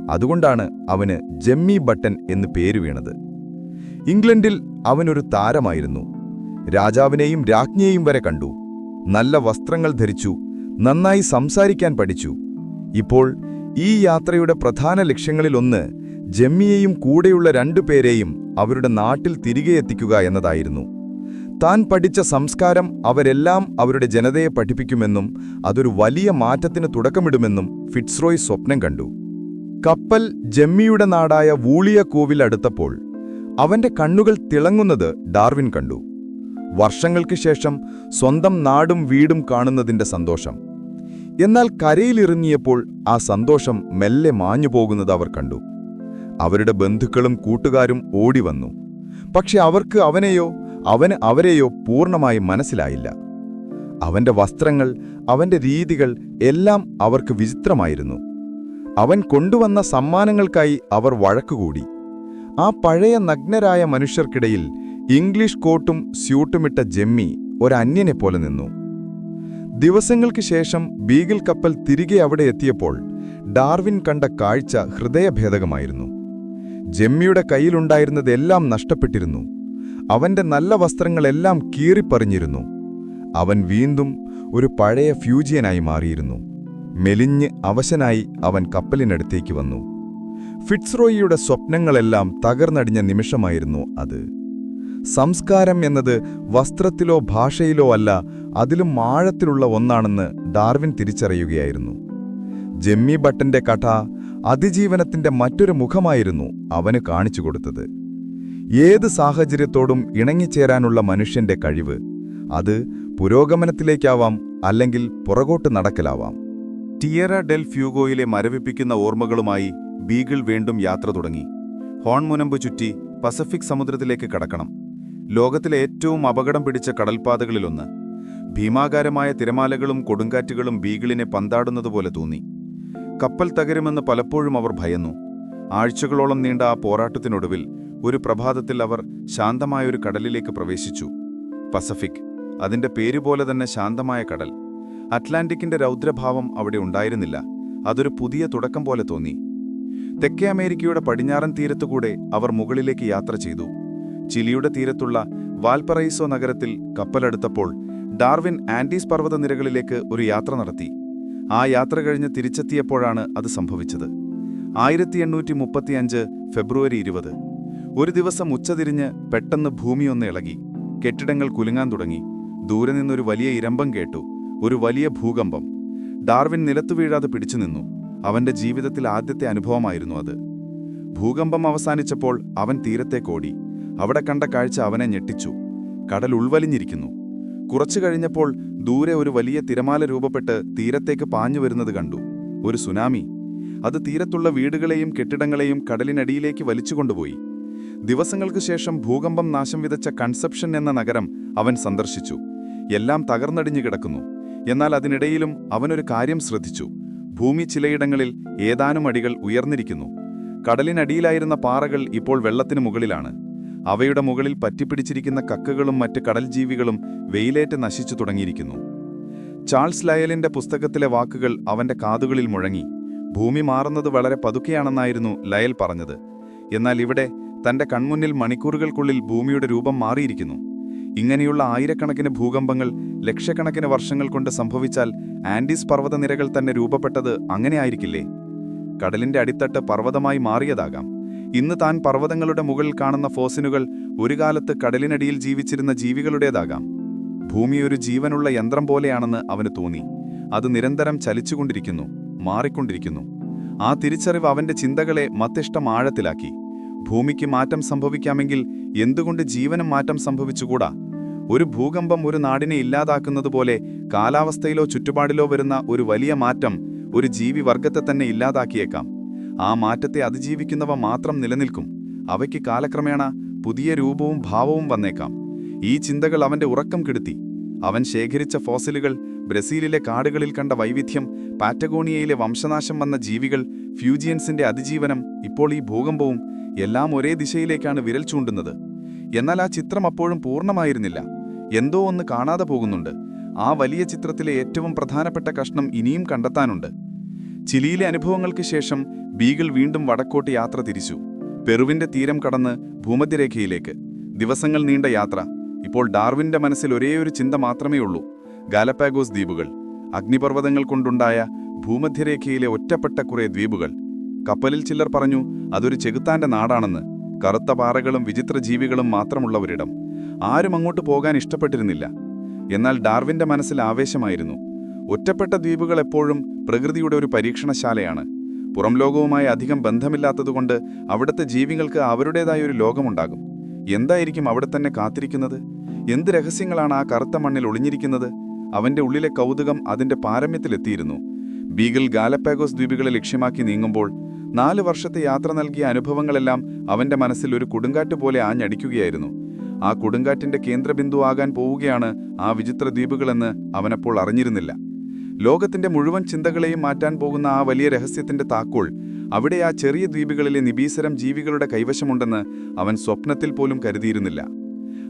അതുകൊണ്ടാണ് അവന് ജെമ്മി ബട്ടൺ എന്ന് പേര് വീണത്. ഇംഗ്ലണ്ടിൽ അവനൊരു താരമായിരുന്നു. രാജാവിനെയും രാജ്ഞിയെയും വരെ കണ്ടു. നല്ല വസ്ത്രങ്ങൾ ധരിച്ചു, നന്നായി സംസാരിക്കാൻ പഠിച്ചു. ഇപ്പോൾ ഈ യാത്രയുടെ പ്രധാന ലക്ഷ്യങ്ങളിലൊന്ന് ജെമ്മിയെയും കൂടെയുള്ള 2 പേരെയും അവരുടെ നാട്ടിൽ തിരികെ എത്തിക്കുക എന്നതായിരുന്നു. താൻ പഠിച്ച സംസ്കാരം അവരെല്ലാം അവരുടെ ജനതയെ പഠിപ്പിക്കുമെന്നും അതൊരു വലിയ മാറ്റത്തിന് തുടക്കമിടുമെന്നും ഫിറ്റ്സ്റോയ് സ്വപ്നം കണ്ടു. കപ്പൽ ജെമ്മിയുടെ നാടായ വൂളിയക്കോവിൽ അടുത്തപ്പോൾ അവന്റെ കണ്ണുകൾ തിളങ്ങുന്നത് ഡാർവിൻ കണ്ടു. വർഷങ്ങൾക്ക് ശേഷം സ്വന്തം നാടും വീടും കാണുന്നതിന്റെ സന്തോഷം. എന്നാൽ കരയിലിറങ്ങിയപ്പോൾ ആ സന്തോഷം മെല്ലെ മാഞ്ഞുപോകുന്നത് അവർ കണ്ടു. അവരുടെ ബന്ധുക്കളും കൂട്ടുകാരും ഓടിവന്നു. പക്ഷെ അവർക്ക് അവന് അവരെയോ പൂർണ്ണമായി മനസ്സിലായില്ല. അവന്റെ വസ്ത്രങ്ങൾ, അവന്റെ രീതികൾ എല്ലാം അവർക്ക് വിചിത്രമായിരുന്നു. അവൻ കൊണ്ടുവന്ന സമ്മാനങ്ങൾക്കായി അവർ വഴക്കുകൂടി. ആ പഴയ നഗ്നരായ മനുഷ്യർക്കിടയിൽ ഇംഗ്ലീഷ് കോട്ടും സ്യൂട്ടുമിട്ട ജെമ്മി ഒരന്യനെപ്പോലെ നിന്നു. ദിവസങ്ങൾക്ക് ശേഷം ബീഗിൾ കപ്പൽ തിരികെ അവിടെ എത്തിയപ്പോൾ ഡാർവിൻ കണ്ട കാഴ്ച ഹൃദയഭേദകമായിരുന്നു. ജെമ്മിയുടെ കയ്യിലുണ്ടായിരുന്നതെല്ലാം നഷ്ടപ്പെട്ടിരുന്നു. അവന്റെ നല്ല വസ്ത്രങ്ങളെല്ലാം കീറിപ്പറിഞ്ഞിരുന്നു. അവൻ വീണ്ടും ഒരു പഴയ ഫ്യൂജിയനായി മാറിയിരുന്നു. മെലിഞ്ഞ് അവശനായി അവൻ കപ്പലിനടുത്തേക്ക് വന്നു. ഫിറ്റ്സ്റോയിയുടെ സ്വപ്നങ്ങളെല്ലാം തകർന്നടിഞ്ഞ നിമിഷമായിരുന്നു അത്. സംസ്കാരം എന്നത് വസ്ത്രത്തിലോ ഭാഷയിലോ അല്ല, അതിലും ആഴത്തിലുള്ള ഒന്നാണെന്ന് ഡാർവിൻ തിരിച്ചറിയുകയായിരുന്നു. ജെമ്മി ബട്ടന്റെ കഥ അതിജീവനത്തിന്റെ മറ്റൊരു മുഖമായിരുന്നു അവന് കാണിച്ചുകൊടുത്തത്. ഏത് സാഹചര്യത്തോടും ഇണങ്ങിച്ചേരാനുള്ള മനുഷ്യന്റെ കഴിവ്, അത് പുരോഗമനത്തിലേക്കാവാം, അല്ലെങ്കിൽ പുറകോട്ട് നടക്കലാവാം. ടിയറ ഡെൽ ഫ്യൂഗോയിലെ മരവിപ്പിക്കുന്ന ഓർമ്മകളുമായി ബീഗിൾ വീണ്ടും യാത്ര തുടങ്ങി. ഹോൺ മുനമ്പ് ചുറ്റി പസഫിക് സമുദ്രത്തിലേക്ക് കടക്കണം. ലോകത്തിലെ ഏറ്റവും അപകടം പിടിച്ച കടൽപ്പാതകളിലൊന്ന്. ഭീമാകാരമായ തിരമാലകളും കൊടുങ്കാറ്റുകളും ബീഗിളിനെ പന്താടുന്നതുപോലെ തോന്നി. കപ്പൽ തകരുമെന്ന് പലപ്പോഴും അവർ ഭയന്നു. ആഴ്ചകളോളം നീണ്ട ആ പോരാട്ടത്തിനൊടുവിൽ ഒരു പ്രഭാതത്തിൽ അവർ ശാന്തമായൊരു കടലിലേക്ക് പ്രവേശിച്ചു. പസഫിക്, അതിന്റെ പേരുപോലെ തന്നെ ശാന്തമായ കടൽ. അറ്റ്ലാന്റിക്കിന്റെ രൗദ്രഭാവം അവിടെ ഉണ്ടായിരുന്നില്ല. അതൊരു പുതിയ തുടക്കം പോലെ തോന്നി. തെക്കേ അമേരിക്കയുടെ പടിഞ്ഞാറൻ തീരത്തുകൂടെ അവർ മുകളിലേക്ക് യാത്ര ചെയ്തു. ചിലിയുടെ തീരത്തുള്ള വാൽപറൈസോ നഗരത്തിൽ കപ്പലെടുത്തപ്പോൾ ഡാർവിൻ ആൻഡീസ് പർവ്വതനിരകളിലേക്ക് ഒരു യാത്ര നടത്തി. ആ യാത്ര കഴിഞ്ഞ് തിരിച്ചെത്തിയപ്പോഴാണ് അത് സംഭവിച്ചത്. 1835 ഫെബ്രുവരി 20. ഒരു ദിവസം ഉച്ചതിരിഞ്ഞ് പെട്ടെന്ന് ഭൂമിയൊന്ന് ഇളകി. കെട്ടിടങ്ങൾ കുലുങ്ങാൻ തുടങ്ങി. ദൂരെ നിന്നൊരു വലിയ ഇരമ്പം കേട്ടു. ഒരു വലിയ ഭൂകമ്പം. ഡാർവിൻ നിലത്തു വീഴാതെ പിടിച്ചുനിന്നു. അവന്റെ ജീവിതത്തിൽ ആദ്യത്തെ അനുഭവമായിരുന്നു അത്. ഭൂകമ്പം അവസാനിച്ചപ്പോൾ അവൻ തീരത്തേക്കോടി. അവിടെ കണ്ട കാഴ്ച അവനെ ഞെട്ടിച്ചു. കടൽ ഉൾവലിഞ്ഞിരിക്കുന്നു. കുറച്ചു കഴിഞ്ഞപ്പോൾ ദൂരെ ഒരു വലിയ തിരമാല രൂപപ്പെട്ട് തീരത്തേക്ക് പാഞ്ഞു വരുന്നത് കണ്ടു. ഒരു സുനാമി. അത് തീരത്തുള്ള വീടുകളെയും കെട്ടിടങ്ങളെയും കടലിനടിയിലേക്ക് വലിച്ചുകൊണ്ടുപോയി. ദിവസങ്ങൾക്ക് ശേഷം ഭൂകമ്പം നാശം വിതച്ച കൺസെപ്ഷൻ എന്ന നഗരം അവൻ സന്ദർശിച്ചു. എല്ലാം തകർന്നടിഞ്ഞു കിടക്കുന്നു. എന്നാൽ അതിനിടയിലും അവനൊരു കാര്യം ശ്രദ്ധിച്ചു. ഭൂമി ചിലയിടങ്ങളിൽ ഏതാനും അടികൾ ഉയർന്നിരിക്കുന്നു. കടലിനടിയിലായിരുന്ന പാറകൾ ഇപ്പോൾ വെള്ളത്തിനു മുകളിലാണ്. അവയുടെ മുകളിൽ പറ്റിപ്പിടിച്ചിരിക്കുന്ന കക്കകളും മറ്റ് കടൽ ജീവികളും വെയിലേറ്റ് നശിച്ചു തുടങ്ങിയിരിക്കുന്നു. ചാൾസ് ലയലിന്റെ പുസ്തകത്തിലെ വാക്കുകൾ അവന്റെ കാതുകളിൽ മുഴങ്ങി. ഭൂമി മാറുന്നത് വളരെ പതുക്കെയാണെന്നായിരുന്നു ലയൽ പറഞ്ഞത്. എന്നാൽ ഇവിടെ തന്റെ കൺമുന്നിൽ മണിക്കൂറുകൾക്കുള്ളിൽ ഭൂമിയുടെ രൂപം മാറിയിരിക്കുന്നു. ഇങ്ങനെയുള്ള ആയിരക്കണക്കിന് ഭൂകമ്പങ്ങൾ ലക്ഷക്കണക്കിന് വർഷങ്ങൾ കൊണ്ട് സംഭവിച്ചാൽ ആൻഡീസ് പർവ്വതനിരകൾ തന്നെ രൂപപ്പെട്ടത് അങ്ങനെയായിരിക്കില്ലേ? കടലിന്റെ അടിത്തട്ട് പർവ്വതമായി മാറിയതാകാം. ഇന്ന് താൻ പർവ്വതങ്ങളുടെ മുകളിൽ കാണുന്ന ഫോസിനുകൾ ഒരു കാലത്ത് കടലിനടിയിൽ ജീവിച്ചിരുന്ന ജീവികളുടേതാകാം. ഭൂമി ഒരു ജീവനുള്ള യന്ത്രം പോലെയാണെന്ന് അവന് തോന്നി. അത് നിരന്തരം ചലിച്ചുകൊണ്ടിരിക്കുന്നു, മാറിക്കൊണ്ടിരിക്കുന്നു. ആ തിരിച്ചറിവ് അവന്റെ ചിന്തകളെ മത്തിഷ്ടം ആഴത്തിലാക്കി. ഭൂമിക്ക് മാറ്റം സംഭവിക്കാമെങ്കിൽ എന്തുകൊണ്ട് ജീവനും മാറ്റം സംഭവിച്ചുകൂടാ? ഒരു ഭൂകമ്പം ഒരു നാടിനെ ഇല്ലാതാക്കുന്നതുപോലെ കാലാവസ്ഥയിലോ ചുറ്റുപാടിലോ വരുന്ന ഒരു വലിയ മാറ്റം ഒരു ജീവിവർഗത്തെ തന്നെ ഇല്ലാതാക്കിയേക്കാം. ആ മാറ്റത്തെ അതിജീവിക്കുന്നവ മാത്രം നിലനിൽക്കും. അവയ്ക്ക് കാലക്രമേണ പുതിയ രൂപവും ഭാവവും വന്നേക്കാം. ഈ ചിന്തകൾ അവന്റെ ഉറക്കം കെടുത്തി. അവൻ ശേഖരിച്ച ഫോസിലുകൾ, ബ്രസീലിലെ കാടുകളിൽ കണ്ട വൈവിധ്യം, പാറ്റഗോണിയയിലെ വംശനാശം വന്ന ജീവികൾ, ഫ്യൂജിയൻസിന്റെ അതിജീവനം, ഇപ്പോൾ ഈ ഭൂകമ്പവും എല്ലാം ഒരേ ദിശയിലേക്കാണ് വിരൽ ചൂണ്ടുന്നത്. എന്നാൽ ആ ചിത്രം അപ്പോഴും പൂർണ്ണമായിരുന്നില്ല. എന്തോ ഒന്ന് കാണാതെ പോകുന്നുണ്ട്. ആ വലിയ ചിത്രത്തിലെ ഏറ്റവും പ്രധാനപ്പെട്ട കഷ്ണം ഇനിയും കണ്ടെത്താനുണ്ട്. ചിലിയിലെ അനുഭവങ്ങൾക്ക് ശേഷം ബീഗിൾ വീണ്ടും വടക്കോട്ട് യാത്ര തിരിച്ചു. പെറുവിന്റെ തീരം കടന്ന് ഭൂമധ്യരേഖയിലേക്ക്. ദിവസങ്ങൾ നീണ്ട യാത്ര. ഇപ്പോൾ ഡാർവിന്റെ മനസ്സിൽ ഒരേയൊരു ചിന്ത മാത്രമേ ഉള്ളൂ: ഗാലപ്പാഗോസ് ദ്വീപുകൾ. അഗ്നിപർവ്വതങ്ങൾ കൊണ്ടുണ്ടായ ഭൂമധ്യരേഖയിലെ ഒറ്റപ്പെട്ട കുറേ ദ്വീപുകൾ. കപ്പലിൽ ചിലർ പറഞ്ഞു അതൊരു ചെകുത്താന്റെ നാടാണെന്ന്. കറുത്ത പാറകളും വിചിത്ര ജീവികളും മാത്രമുള്ള ഒരിടം. ആരും അങ്ങോട്ട് പോകാൻ ഇഷ്ടപ്പെട്ടിരുന്നില്ല. എന്നാൽ ഡാർവിന്റെ മനസ്സിൽ ആവേശമായിരുന്നു. ഒറ്റപ്പെട്ട ദ്വീപുകൾ എപ്പോഴും പ്രകൃതിയുടെ ഒരു പരീക്ഷണശാലയാണ്. പുറം ലോകവുമായി അധികം ബന്ധമില്ലാത്തതുകൊണ്ട് അവിടുത്തെ ജീവികൾക്ക് അവരുടേതായ ഒരു ലോകമുണ്ടാകും. എന്തായിരിക്കും അവിടെ തന്നെ കാത്തിരിക്കുന്നത്? എന്ത് രഹസ്യങ്ങളാണ് ആ കറുത്ത മണ്ണിൽ ഒളിഞ്ഞിരിക്കുന്നത്? അവന്റെ ഉള്ളിലെ കൗതുകം അതിന്റെ പാരമ്യത്തിലെത്തിയിരുന്നു. ബീഗിൾ ഗാലപ്പാഗോസ് ദ്വീപുകളെ ലക്ഷ്യമാക്കി നീങ്ങുമ്പോൾ 4 വർഷത്തെ യാത്ര നൽകിയ അനുഭവങ്ങളെല്ലാം അവന്റെ മനസ്സിൽ ഒരു കൊടുങ്കാറ്റ് പോലെ ആഞ്ഞടിക്കുകയായിരുന്നു. ആ കൊടുങ്കാറ്റിന്റെ കേന്ദ്രബിന്ദു ആകാൻ പോവുകയാണ് ആ വിചിത്ര ദ്വീപുകളെന്ന് അവനപ്പോൾ അറിഞ്ഞിരുന്നില്ല. ലോകത്തിന്റെ മുഴുവൻ ചിന്തകളെയും മാറ്റാൻ പോകുന്ന ആ വലിയ രഹസ്യത്തിന്റെ താക്കോൽ അവിടെ ആ ചെറിയ ദ്വീപുകളിലെ നിബീസരം ജീവികളുടെ കൈവശമുണ്ടെന്ന് അവൻ സ്വപ്നത്തിൽ പോലും കരുതിയിരുന്നില്ല.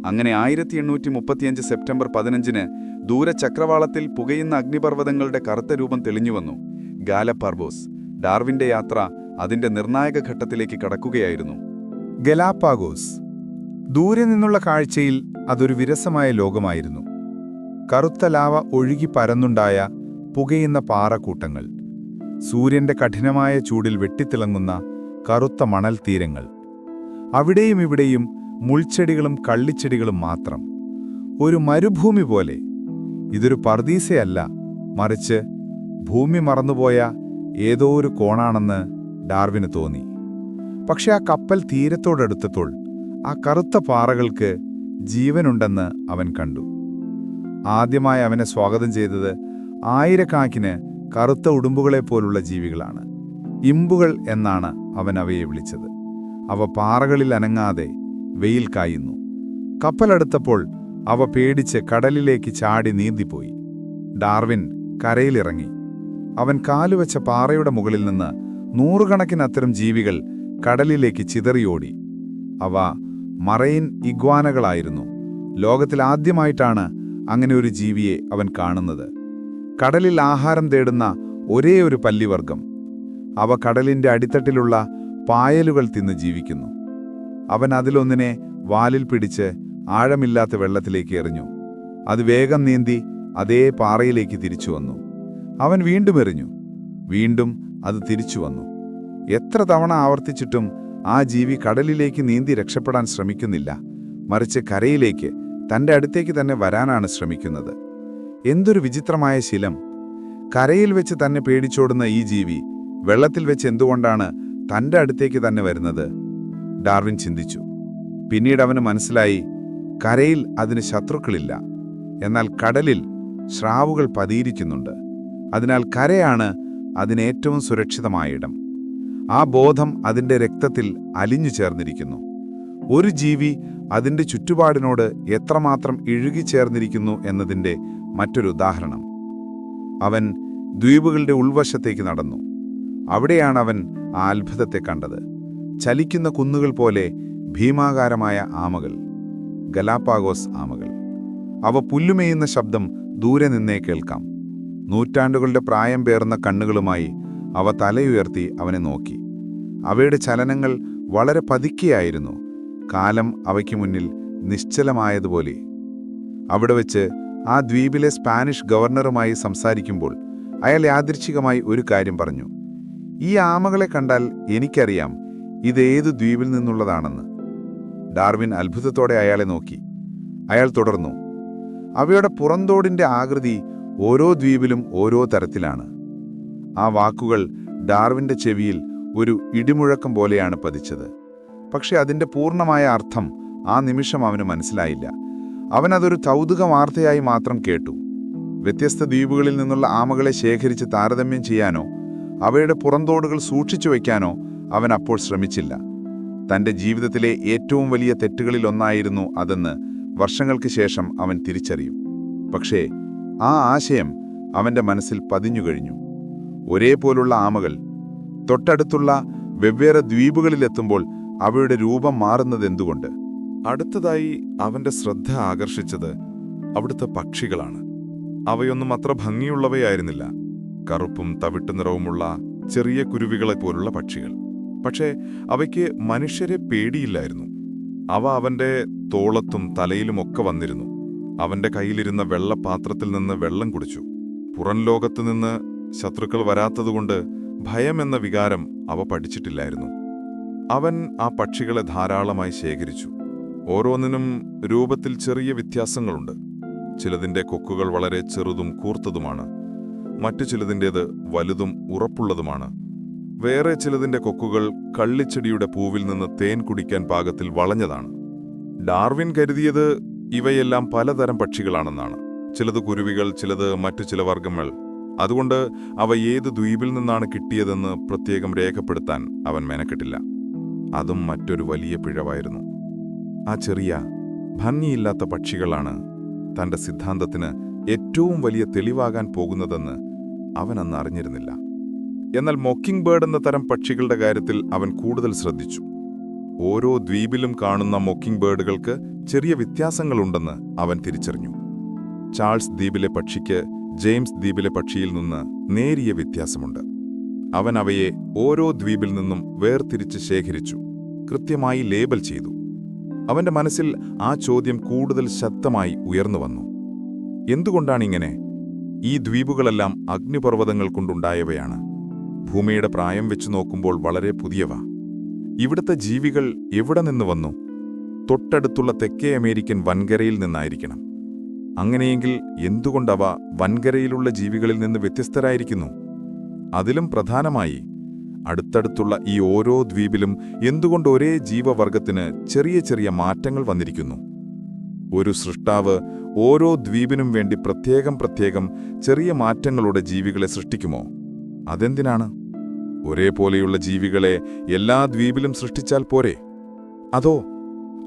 അങ്ങനെ 1835 സെപ്റ്റംബർ 15 ദൂരെ ചക്രവാളത്തിൽ പുകയുന്ന അഗ്നിപർവ്വതങ്ങളുടെ കറുത്ത രൂപം തെളിഞ്ഞുവന്നു. ഗാലപ്പാഗോസ്. ഡാർവിന്റെ യാത്ര അതിന്റെ നിർണായക ഘട്ടത്തിലേക്ക് കടക്കുകയായിരുന്നു. ഗലാപ്പാഗോസ്. ദൂരെ നിന്നുള്ള കാഴ്ചയിൽ അതൊരു വിരസമായ ലോകമായിരുന്നു. കറുത്ത ലാവ ഒഴുകി പരന്നുണ്ടായ പുകയുന്ന പാറക്കൂട്ടങ്ങൾ, സൂര്യന്റെ കഠിനമായ ചൂടിൽ വെട്ടിത്തിളങ്ങുന്ന കറുത്ത മണൽ തീരങ്ങൾ, അവിടെയും ഇവിടെയും മുൾച്ചെടികളും കള്ളിച്ചെടികളും മാത്രം. ഒരു മരുഭൂമി പോലെ. ഇതൊരു പർദീസയല്ല, മറിച്ച് ഭൂമി മറന്നുപോയ ഏതോ ഒരു കോണാണെന്ന് ഡാർവിന് തോന്നി. പക്ഷെ ആ കപ്പൽ തീരത്തോടടുത്തപ്പോൾ ആ കറുത്ത പാറകൾക്ക് ജീവനുണ്ടെന്ന് അവൻ കണ്ടു. ആദ്യമായി അവനെ സ്വാഗതം ചെയ്തത് ആയിരക്കണക്കിന് കറുത്ത ഉടുമ്പുകളെപ്പോലുള്ള ജീവികളാണ്. ഇമ്പുകൾ എന്നാണ് അവൻ അവയെ വിളിച്ചത്. അവ പാറകളിൽ അനങ്ങാതെ വെയിൽ കായുന്നു. കപ്പലടുത്തപ്പോൾ അവ പേടിച്ച് കടലിലേക്ക് ചാടി നീന്തിപ്പോയി. ഡാർവിൻ കരയിലിറങ്ങി. അവൻ കാലുവച്ച പാറയുടെ മുകളിൽ നിന്ന് നൂറുകണക്കിന് അത്തരം ജീവികൾ കടലിലേക്ക് ചിതറിയോടി. അവ മറൈൻ ഇഗ്വാനകളായിരുന്നു. ലോകത്തിൽ ആദ്യമായിട്ടാണ് അങ്ങനെ ഒരു ജീവിയെ അവൻ കാണുന്നത്. കടലിൽ ആഹാരം തേടുന്ന ഒരേ ഒരു പല്ലിവർഗം. അവ കടലിന്റെ അടിത്തട്ടിലുള്ള പായലുകൾ തിന്ന് ജീവിക്കുന്നു. അവൻ അതിലൊന്നിനെ വാലിൽ പിടിച്ച് ആഴമില്ലാത്ത വെള്ളത്തിലേക്ക് എറിഞ്ഞു. അത് വേഗം നീന്തി അതേ പാറയിലേക്ക് തിരിച്ചു വന്നു. അവൻ വീണ്ടും എറിഞ്ഞു. വീണ്ടും അത് തിരിച്ചു വന്നു. എത്ര തവണ ആവർത്തിച്ചിട്ടും ആ ജീവി കടലിലേക്ക് നീന്തി രക്ഷപ്പെടാൻ ശ്രമിക്കുന്നില്ല, മറിച്ച് കരയിലേക്ക്, തന്റെ അടുത്തേക്ക് തന്നെ വരാനാണ് ശ്രമിക്കുന്നത്. എന്തൊരു വിചിത്രമായ ശീലം! കരയിൽ വെച്ച് തന്നെ പേടിച്ചോടുന്ന ഈ ജീവി വെള്ളത്തിൽ വെച്ച് എന്തുകൊണ്ടാണ് തന്റെ അടുത്തേക്ക് തന്നെ വരുന്നത്? ഡാർവിൻ ചിന്തിച്ചു. പിന്നീട് അവന് മനസ്സിലായി, കരയിൽ അതിന് ശത്രുക്കളില്ല, എന്നാൽ കടലിൽ സ്രാവുകൾ പതിയിരിക്കുന്നുണ്ട്. അതിനാൽ കരയാണ് അതിനേറ്റവും സുരക്ഷിതമായ ഇടം. ആ ബോധം അതിന്റെ രക്തത്തിൽ അലിഞ്ഞു ചേർന്നിരിക്കുന്നു. ഒരു ജീവി അതിന്റെ ചുറ്റുപാടിനോട് എത്രമാത്രം ഇഴുകിച്ചേർന്നിരിക്കുന്നു എന്നതിന്റെ മറ്റൊരു ഉദാഹരണം. അവൻ ദ്വീപുകളുടെ ഉൾവശത്തേക്ക് നടന്നു. അവിടെയാണ് അവൻ ആ അത്ഭുതത്തെ കണ്ടത്. ചലിക്കുന്ന കുന്നുകൾ പോലെ ഭീമാകാരമായ ആമകൾ, ഗലാപ്പാഗോസ് ആമകൾ. അവ പുല്ലുമേയുന്ന ശബ്ദം ദൂരെ നിന്നേ കേൾക്കാം. നൂറ്റാണ്ടുകളുടെ പ്രായം പേർന്ന കണ്ണുകളുമായി അവ തലയുയർത്തി അവനെ നോക്കി. അവയുടെ ചലനങ്ങൾ വളരെ പതുക്കെയായിരുന്നു. കാലം അവയ്ക്ക് മുന്നിൽ നിശ്ചലമായതുപോലെ. അവിടെ വെച്ച് ആ ദ്വീപിലെ സ്പാനിഷ് ഗവർണറുമായി സംസാരിക്കുമ്പോൾ അയാൾ യാദൃച്ഛികമായി ഒരു കാര്യം പറഞ്ഞു. ഈ ആമകളെ കണ്ടാൽ എനിക്കറിയാം ഇതേതു ദ്വീപിൽ നിന്നുള്ളതാണെന്ന്. ഡാർവിൻ അത്ഭുതത്തോടെ അയാളെ നോക്കി. അയാൾ തുടർന്നു, അവയുടെ പുറന്തോടിന്റെ ആകൃതി ഓരോ ദ്വീപിലും ഓരോ തരത്തിലാണ്. ആ വാക്കുകൾ ഡാർവിന്റെ ചെവിയിൽ ഒരു ഇടിമുഴക്കം പോലെയാണ് പതിച്ചത്. പക്ഷെ അതിന്റെ പൂർണ്ണമായ അർത്ഥം ആ നിമിഷം അവന് മനസ്സിലായില്ല. അവനതൊരു കൗതുക വാർത്തയായി മാത്രം കേട്ടു. വ്യത്യസ്ത ദ്വീപുകളിൽ നിന്നുള്ള ആമകളെ ശേഖരിച്ച് താരതമ്യം ചെയ്യാനോ അവയുടെ പുറന്തോടുകൾ സൂക്ഷിച്ചു വയ്ക്കാനോ അവൻ അപ്പോൾ ശ്രമിച്ചില്ല. തന്റെ ജീവിതത്തിലെ ഏറ്റവും വലിയ തെറ്റുകളിലൊന്നായിരുന്നു അതെന്ന് വർഷങ്ങൾക്ക് ശേഷം അവൻ തിരിച്ചറിയും. പക്ഷേ ആ ആശയം അവന്റെ മനസ്സിൽ പതിഞ്ഞുകഴിഞ്ഞു. ഒരേപോലുള്ള ആമകൾ തൊട്ടടുത്തുള്ള വെവ്വേറെ ദ്വീപുകളിലെത്തുമ്പോൾ അവയുടെ രൂപം മാറുന്നതെന്തുകൊണ്ട്? അടുത്തതായി അവന്റെ ശ്രദ്ധ ആകർഷിച്ചത് അവിടുത്തെ പക്ഷികളാണ്. അവയൊന്നും അത്ര ഭംഗിയുള്ളവയായിരുന്നില്ല. കറുപ്പും തവിട്ടുനിറവുമുള്ള ചെറിയ കുരുവികളെപ്പോലുള്ള പക്ഷികൾ. പക്ഷേ അവയ്ക്ക് മനുഷ്യരെ പേടിയില്ലായിരുന്നു. അവ അവന്റെ തോളത്തും തലയിലുമൊക്കെ വന്നിരുന്നു. അവന്റെ കയ്യിലിരുന്ന വെള്ളപാത്രത്തിൽ നിന്ന് വെള്ളം കുടിച്ചു. പുറം ലോകത്ത് നിന്ന് ശത്രുക്കൾ വരാത്തതുകൊണ്ട് ഭയമെന്ന വികാരം അവ പഠിച്ചിട്ടില്ലായിരുന്നു. അവൻ ആ പക്ഷികളെ ധാരാളമായി ശേഖരിച്ചു. ഓരോന്നിനും രൂപത്തിൽ ചെറിയ വ്യത്യാസങ്ങളുണ്ട്. ചിലതിൻ്റെ കൊക്കുകൾ വളരെ ചെറുതും കൂർത്തതുമാണ്. മറ്റു ചിലതിൻ്റേത് വലുതും ഉറപ്പുള്ളതുമാണ്. വേറെ ചിലതിൻ്റെ കൊക്കുകൾ കള്ളിച്ചെടിയുടെ പൂവിൽ നിന്ന് തേൻ കുടിക്കാൻ പാകത്തിൽ വളഞ്ഞതാണ്. ഡാർവിൻ കരുതിയത് ഇവയെല്ലാം പലതരം പക്ഷികളാണെന്നാണ്. ചിലത് കുരുവികൾ, ചിലത് മറ്റു ചില വർഗ്ഗങ്ങൾ. അതുകൊണ്ട് അവ ഏത് ദ്വീപിൽ നിന്നാണ് കിട്ടിയതെന്ന് പ്രത്യേകം രേഖപ്പെടുത്താൻ അവൻ മെനക്കെട്ടില്ല. അതും മറ്റൊരു വലിയ പിഴവായിരുന്നു. ആ ചെറിയ ഭംഗിയില്ലാത്ത പക്ഷികളാണ് തന്റെ സിദ്ധാന്തത്തിന് ഏറ്റവും വലിയ തെളിവാകാൻ പോകുന്നതെന്ന് അവൻ അന്ന് അറിഞ്ഞിരുന്നില്ല. എന്നാൽ മോക്കിംഗ് ബേർഡ് എന്ന തരം പക്ഷികളുടെ കാര്യത്തിൽ അവൻ കൂടുതൽ ശ്രദ്ധിച്ചു. ഓരോ ദ്വീപിലും കാണുന്ന മോക്കിംഗ് ബേർഡുകൾക്ക് ചെറിയ വ്യത്യാസങ്ങളുണ്ടെന്ന് അവൻ തിരിച്ചറിഞ്ഞു. ചാൾസ് ദ്വീപിലെ പക്ഷിക്ക് ജെയിംസ് ദ്വീപിലെ പക്ഷിയിൽ നിന്ന് നേരിയ വ്യത്യാസമുണ്ട്. അവൻ അവയെ ഓരോ ദ്വീപിൽ നിന്നും വേർതിരിച്ച് ശേഖരിച്ചു, കൃത്യമായി ലേബൽ ചെയ്തു. അവന്റെ മനസ്സിൽ ആ ചോദ്യം കൂടുതൽ ശക്തമായി ഉയർന്നുവന്നു. എന്തുകൊണ്ടാണിങ്ങനെ? ഈ ദ്വീപുകളെല്ലാം അഗ്നിപർവ്വതങ്ങൾ കൊണ്ടുണ്ടായവയാണ്. ഭൂമിയുടെ പ്രായം വെച്ച് നോക്കുമ്പോൾ വളരെ പുതിയവ. ഇവിടുത്തെ ജീവികൾ എവിടെ നിന്ന് വന്നു? തൊട്ടടുത്തുള്ള തെക്കേ അമേരിക്കൻ വൻകരയിൽ നിന്നായിരിക്കണം. അങ്ങനെയെങ്കിൽ എന്തുകൊണ്ടവ വൻകരയിലുള്ള ജീവികളിൽ നിന്ന് വ്യത്യസ്തരായിരിക്കുന്നു? അതിലും പ്രധാനമായി, അടുത്തടുത്തുള്ള ഈ ഓരോ ദ്വീപിലും എന്തുകൊണ്ട് ഒരേ ജീവവർഗത്തിന് ചെറിയ ചെറിയ മാറ്റങ്ങൾ വന്നിരിക്കുന്നു? ഒരു സൃഷ്ടാവ് ഓരോ ദ്വീപിനും വേണ്ടി പ്രത്യേകം ചെറിയ മാറ്റങ്ങളുടെ ജീവികളെ സൃഷ്ടിക്കുമോ? അതെന്തിനാണ്? ഒരേപോലെയുള്ള ജീവികളെ എല്ലാ ദ്വീപിലും സൃഷ്ടിച്ചാൽ പോരെ?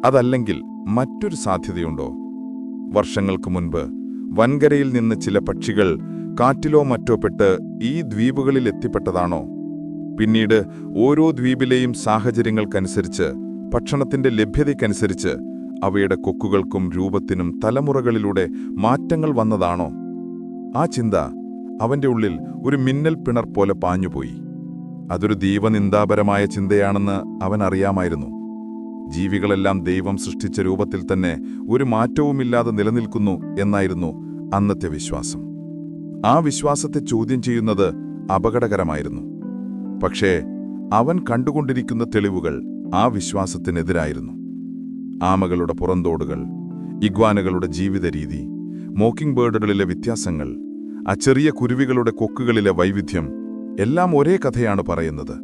അതല്ലെങ്കിൽ മറ്റൊരു സാധ്യതയുണ്ടോ? വർഷങ്ങൾക്ക് മുൻപ് വൻകരയിൽ നിന്ന് ചില പക്ഷികൾ കാറ്റിലോ മറ്റോ പെട്ട് ഈ ദ്വീപുകളിൽ എത്തിപ്പെട്ടതാണോ? പിന്നീട് ഓരോ ദ്വീപിലെയും സാഹചര്യങ്ങൾക്കനുസരിച്ച്, ഭക്ഷണത്തിന്റെ ലഭ്യതയ്ക്കനുസരിച്ച് അവയുടെ കൊക്കുകൾക്കും രൂപത്തിനും തലമുറകളിലൂടെ മാറ്റങ്ങൾ വന്നതാണോ? ആ ചിന്ത അവന്റെ ഉള്ളിൽ ഒരു മിന്നൽ പിണർ പോലെ പാഞ്ഞുപോയി. അതൊരു ദൈവനിന്ദാപരമായ ചിന്തയാണെന്ന് അവൻ അറിയാമായിരുന്നു. ജീവികളെല്ലാം ദൈവം സൃഷ്ടിച്ച രൂപത്തിൽ തന്നെ ഒരു മാറ്റവുമില്ലാതെ നിലനിൽക്കുന്നു എന്നായിരുന്നു അന്നത്തെ വിശ്വാസം. ആ വിശ്വാസത്തെ ചോദ്യം ചെയ്യുന്നത് അപകടകരമായിരുന്നു. പക്ഷേ അവൻ കണ്ടുകൊണ്ടിരിക്കുന്ന തെളിവുകൾ ആ വിശ്വാസത്തിനെതിരായിരുന്നു. ആമകളുടെ പുറന്തോടുകൾ, ഇഗ്വാനകളുടെ ജീവിതരീതി, മോക്കിംഗ് ബേർഡുകളിലെ വ്യത്യാസങ്ങൾ, ആ ചെറിയ കുരുവികളുടെ കൊക്കുകളിലെ വൈവിധ്യം എല്ലാം ഒരേ കഥയാണ് പറയുന്നത്.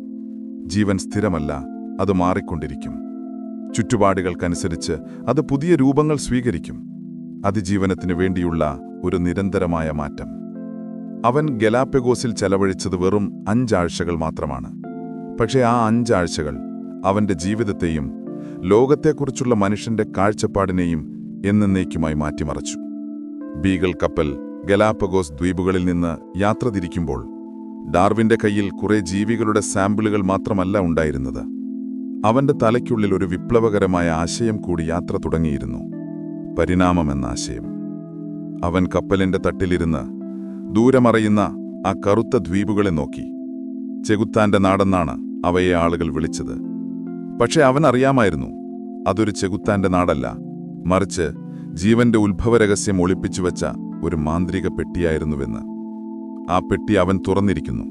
ജീവൻ സ്ഥിരമല്ല, അത് മാറിക്കൊണ്ടിരിക്കും. ചുറ്റുപാടുകൾക്കനുസരിച്ച് അത് പുതിയ രൂപങ്ങൾ സ്വീകരിക്കും. അതിജീവനത്തിനു വേണ്ടിയുള്ള ഒരു നിരന്തരമായ മാറ്റം. അവൻ ഗലാപ്പഗോസിൽ ചെലവഴിച്ചത് വെറും 5 ആഴ്ചകൾ മാത്രമാണ്. പക്ഷേ ആ 5 ആഴ്ചകൾ അവന്റെ ജീവിതത്തെയും ലോകത്തെക്കുറിച്ചുള്ള മനുഷ്യന്റെ കാഴ്ചപ്പാടിനെയും എന്നേക്കുമായി മാറ്റിമറിച്ചു. ബീഗൾ കപ്പൽ ഗലാപ്പഗോസ് ദ്വീപുകളിൽ നിന്ന് യാത്ര തിരിക്കുമ്പോൾ ഡാർവിന്റെ കയ്യിൽ കുറെ ജീവികളുടെ സാമ്പിളുകൾ മാത്രമല്ല ഉണ്ടായിരുന്നത്. അവന്റെ തലയ്ക്കുള്ളിൽ ഒരു വിപ്ലവകരമായ ആശയം കൂടി യാത്ര തുടങ്ങിയിരുന്നു: പരിണാമമെന്ന ആശയം. അവൻ കപ്പലിന്റെ തട്ടിലിരുന്ന് ദൂരമറയുന്ന ആ കറുത്ത ദ്വീപുകളെ നോക്കി. ചെകുത്താന്റെ നാടെന്നാണ് അവയെ ആളുകൾ വിളിച്ചത്. പക്ഷെ അവൻ അറിയാമായിരുന്നു, അതൊരു ചെകുത്താന്റെ നാടല്ല, മറിച്ച് ജീവന്റെ ഉത്ഭവരഹസ്യം ഒളിപ്പിച്ചുവെച്ച ഒരു മാന്ത്രിക പെട്ടിയായിരുന്നുവെന്ന്. ആ പെട്ടി അവൻ തുറന്നിരിക്കുന്നു.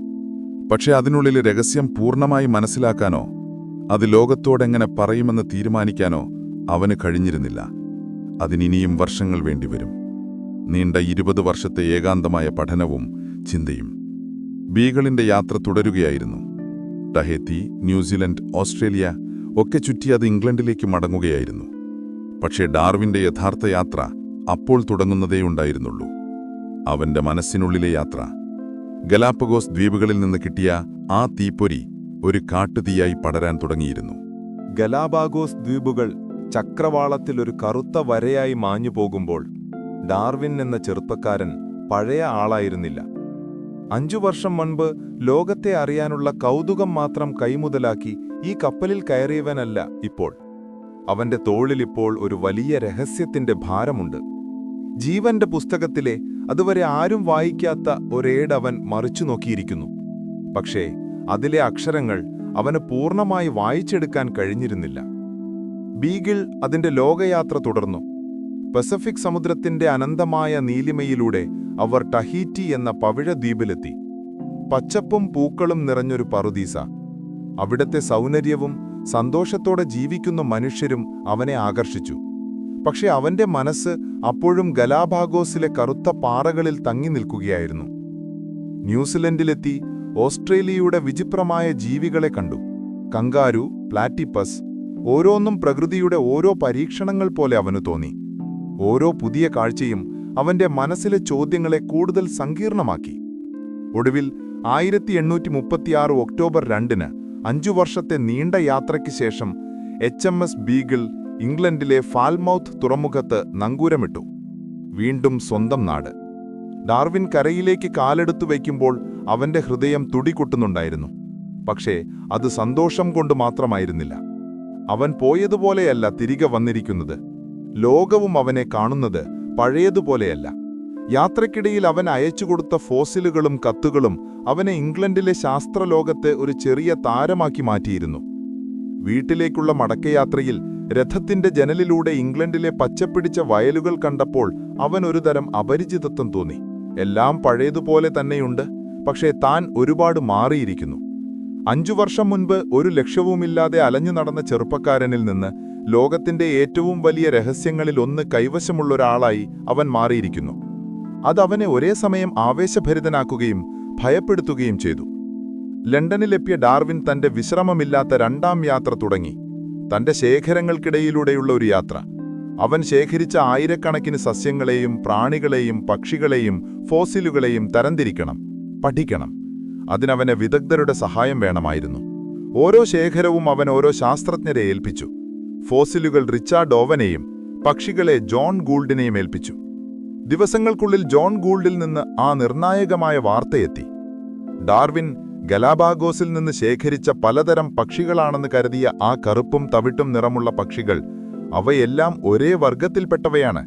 പക്ഷെ അതിനുള്ളിലെ രഹസ്യം പൂർണ്ണമായി മനസ്സിലാക്കാനോ അത് ലോകത്തോടെങ്ങനെ പറയുമെന്ന് തീരുമാനിക്കാനോ അവന് കഴിഞ്ഞിരുന്നില്ല. അതിനിനിയും വർഷങ്ങൾ വേണ്ടിവരും. നീണ്ട 20 വർഷത്തെ ഏകാന്തമായ പഠനവും ചിന്തയും. ബീഗളിന്റെ യാത്ര തുടരുകയായിരുന്നു. ടഹേത്തി, ന്യൂസിലൻഡ്, ഓസ്ട്രേലിയ ഒക്കെ ചുറ്റി അത് ഇംഗ്ലണ്ടിലേക്ക് മടങ്ങുകയായിരുന്നു. പക്ഷേ ഡാർവിന്റെ യഥാർത്ഥ യാത്ര അപ്പോൾ തുടങ്ങുന്നതേയുണ്ടായിരുന്നുള്ളൂ. അവന്റെ മനസ്സിനുള്ളിലെ യാത്ര. ഗലാപ്പഗോസ് ദ്വീപുകളിൽ നിന്ന് കിട്ടിയ ആ തീപ്പൊരി ഒരു കാട്ടുതീയായി പടരാൻ തുടങ്ങിയിരുന്നു. ഗലാപാഗോസ് ദ്വീപുകൾ ചക്രവാളത്തിൽ ഒരു കറുത്ത വരയായി മാഞ്ഞു പോകുമ്പോൾ ഡാർവിൻ എന്ന ചെറുപ്പക്കാരൻ പഴയ ആളായിരുന്നില്ല. 5 വർഷം മുൻപ് ലോകത്തെ അറിയാനുള്ള കൗതുകം മാത്രം കൈമുതലാക്കി ഈ കപ്പലിൽ കയറിയവനല്ല ഇപ്പോൾ. അവന്റെ തോളിലിപ്പോൾ ഒരു വലിയ രഹസ്യത്തിന്റെ ഭാരമുണ്ട്. ജീവന്റെ പുസ്തകത്തിലെ അതുവരെ ആരും വായിക്കാത്ത ഒരേടവൻ മറിച്ചു നോക്കിയിരിക്കുന്നു. പക്ഷേ അതിലെ അക്ഷരങ്ങൾ അവന് പൂർണ്ണമായി വായിച്ചെടുക്കാൻ കഴിഞ്ഞിരുന്നില്ല. ബീഗിൾ അതിന്റെ ലോകയാത്ര തുടർന്നു. പസഫിക് സമുദ്രത്തിന്റെ അനന്തമായ നീലിമയിലൂടെ അവർ ടഹീറ്റി എന്ന പവിഴദ്വീപിലെത്തി. പച്ചപ്പും പൂക്കളും നിറഞ്ഞൊരു പറുദീസ. അവിടത്തെ സൗന്ദര്യവും സന്തോഷത്തോടെ ജീവിക്കുന്ന മനുഷ്യരും അവനെ ആകർഷിച്ചു. പക്ഷെ അവന്റെ മനസ്സ് അപ്പോഴും ഗലാപാഗോസിലെ കറുത്ത പാറകളിൽ തങ്ങി നിൽക്കുകയായിരുന്നു. ന്യൂസിലൻഡിലെത്തി ഓസ്ട്രേലിയയുടെ വിചിത്രമായ ജീവികളെ കണ്ടു. കങ്കാരു, പ്ലാറ്റിപ്പസ്, ഓരോന്നും പ്രകൃതിയുടെ ഓരോ പരീക്ഷണങ്ങൾ പോലെ അവനു തോന്നി. ഓരോ പുതിയ കാഴ്ചയും അവന്റെ മനസ്സിലെ ചോദ്യങ്ങളെ കൂടുതൽ സങ്കീർണമാക്കി. ഒടുവിൽ 1836 ഒക്ടോബർ 2-ന് 5 വർഷത്തെ നീണ്ട യാത്രയ്ക്ക് ശേഷം HMS ബീഗിൾ ഇംഗ്ലണ്ടിലെ ഫാൽമൗത്ത് തുറമുഖത്ത് നങ്കൂരമിട്ടു. വീണ്ടും സ്വന്തം നാട്. ഡാർവിൻ കരയിലേക്ക് കാലെടുത്തു വയ്ക്കുമ്പോൾ അവന്റെ ഹൃദയം തുടികൊട്ടുന്നുണ്ടായിരുന്നു. പക്ഷേ അത് സന്തോഷം കൊണ്ട് മാത്രമായിരുന്നില്ല. അവൻ പോയതുപോലെയല്ല തിരികെ വന്നിരിക്കുന്നത്. ലോകവും അവനെ കാണുന്നത് പഴയതുപോലെയല്ല. യാത്രയ്ക്കിടയിൽ അവൻ അയച്ചുകൊടുത്ത ഫോസിലുകളും കത്തുകളും അവനെ ഇംഗ്ലണ്ടിലെ ശാസ്ത്രലോകത്തെ ഒരു ചെറിയ താരമാക്കി മാറ്റിയിരുന്നു. വീട്ടിലേക്കുള്ള മടക്കയാത്രയിൽ രഥത്തിന്റെ ജനലിലൂടെ ഇംഗ്ലണ്ടിലെ പച്ചപ്പിടിച്ച വയലുകൾ കണ്ടപ്പോൾ അവൻ ഒരുതരം അപരിചിതത്വം തോന്നി. എല്ലാം പഴയതുപോലെ തന്നെയുണ്ട്, പക്ഷേ താൻ ഒരുപാട് മാറിയിരിക്കുന്നു. 5 വർഷം മുൻപ് ഒരു ലക്ഷ്യവുമില്ലാതെ അലഞ്ഞു നടന്ന ചെറുപ്പക്കാരനിൽ നിന്ന് ലോകത്തിന്റെ ഏറ്റവും വലിയ രഹസ്യങ്ങളിൽ ഒന്ന് കൈവശമുള്ളൊരാളായി അവൻ മാറിയിരിക്കുന്നു. അതവനെ ഒരേ സമയം ആവേശഭരിതനാക്കുകയും ഭയപ്പെടുത്തുകയും ചെയ്തു. ലണ്ടനിലെത്തിയ ഡാർവിൻ തന്റെ വിശ്രമമില്ലാത്ത 2ാം യാത്ര തുടങ്ങി. തന്റെ ശേഖരങ്ങൾക്കിടയിലൂടെയുള്ള ഒരു യാത്ര. അവൻ ശേഖരിച്ച ആയിരക്കണക്കിന് സസ്യങ്ങളെയും പ്രാണികളെയും പക്ഷികളെയും ഫോസിലുകളെയും തരംതിരിക്കണം, പഠിക്കണം. അതിനവന് വിദഗ്ധരുടെ സഹായം വേണമായിരുന്നു. ഓരോ ശേഖരവും അവൻ ഓരോ ശാസ്ത്രജ്ഞരെ ഏൽപ്പിച്ചു. ഫോസിലുകൾ റിച്ചാർഡ് ഓവനെയും പക്ഷികളെ ജോൺ ഗൂൾഡിനെയും ഏൽപ്പിച്ചു. ദിവസങ്ങൾക്കുള്ളിൽ ജോൺ ഗൂൾഡിൽ നിന്ന് ആ നിർണായകമായ വാർത്തയെത്തി. ഡാർവിൻ ഗലാപാഗോസിൽ നിന്ന് ശേഖരിച്ച പലതരം പക്ഷികളാണെന്ന് കരുതിയ ആ കറുപ്പും തവിട്ടും നിറമുള്ള പക്ഷികൾ അവയെല്ലാം ഒരേ വർഗത്തിൽപ്പെട്ടവയാണ്.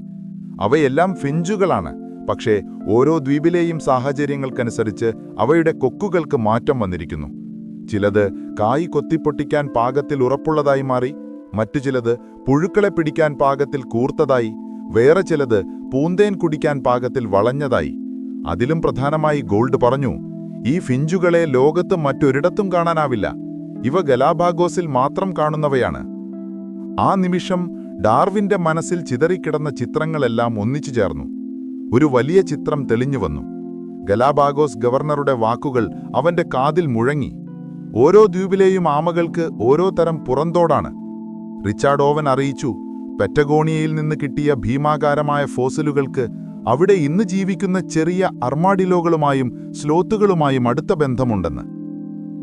അവയെല്ലാം ഫിഞ്ചുകളാണ്. പക്ഷേ ഓരോ ദ്വീപിലെയും സാഹചര്യങ്ങൾക്കനുസരിച്ച് അവയുടെ കൊക്കുകൾക്ക് മാറ്റം വന്നിരിക്കുന്നു. ചിലത് കായ് കൊത്തിപ്പൊട്ടിക്കാൻ പാകത്തിൽ ഉറപ്പുള്ളതായി മാറി, മറ്റു ചിലത് പുഴുക്കളെ പിടിക്കാൻ പാകത്തിൽ കൂർത്തതായി, വേറെ ചിലത് പൂന്തേൻ കുടിക്കാൻ പാകത്തിൽ വളഞ്ഞതായി. അതിലും പ്രധാനമായി ഗോൾഡ് പറഞ്ഞു, ഈ ഫിഞ്ചുകളെ ലോകത്ത് മറ്റൊരിടത്തും കാണാനാവില്ല. ഇവ ഗലാപാഗോസിൽ മാത്രം കാണുന്നവയാണ്. ആ നിമിഷം ഡാർവിന്റെ മനസ്സിൽ ചിതറിക്കിടന്ന ചിത്രങ്ങളെല്ലാം ഒന്നിച്ചു ചേർന്നു. ഒരു വലിയ ചിത്രം തെളിഞ്ഞുവന്നു. ഗലാപാഗോസ് ഗവർണറുടെ വാക്കുകൾ അവന്റെ കാതിൽ മുഴങ്ങി. ഓരോ ദ്വീപിലെയും ആമകൾക്ക് ഓരോ തരം പുറന്തോടാണ്. റിച്ചാർഡ് ഓവൻ അറിയിച്ചു, പെറ്റഗോണിയയിൽ നിന്ന് കിട്ടിയ ഭീമാകാരമായ ഫോസിലുകൾക്ക് അവിടെ ഇന്ന് ജീവിക്കുന്ന ചെറിയ അർമാഡിലോകളുമായും സ്ലോത്തുകളുമായും അടുത്ത ബന്ധമുണ്ടെന്ന്.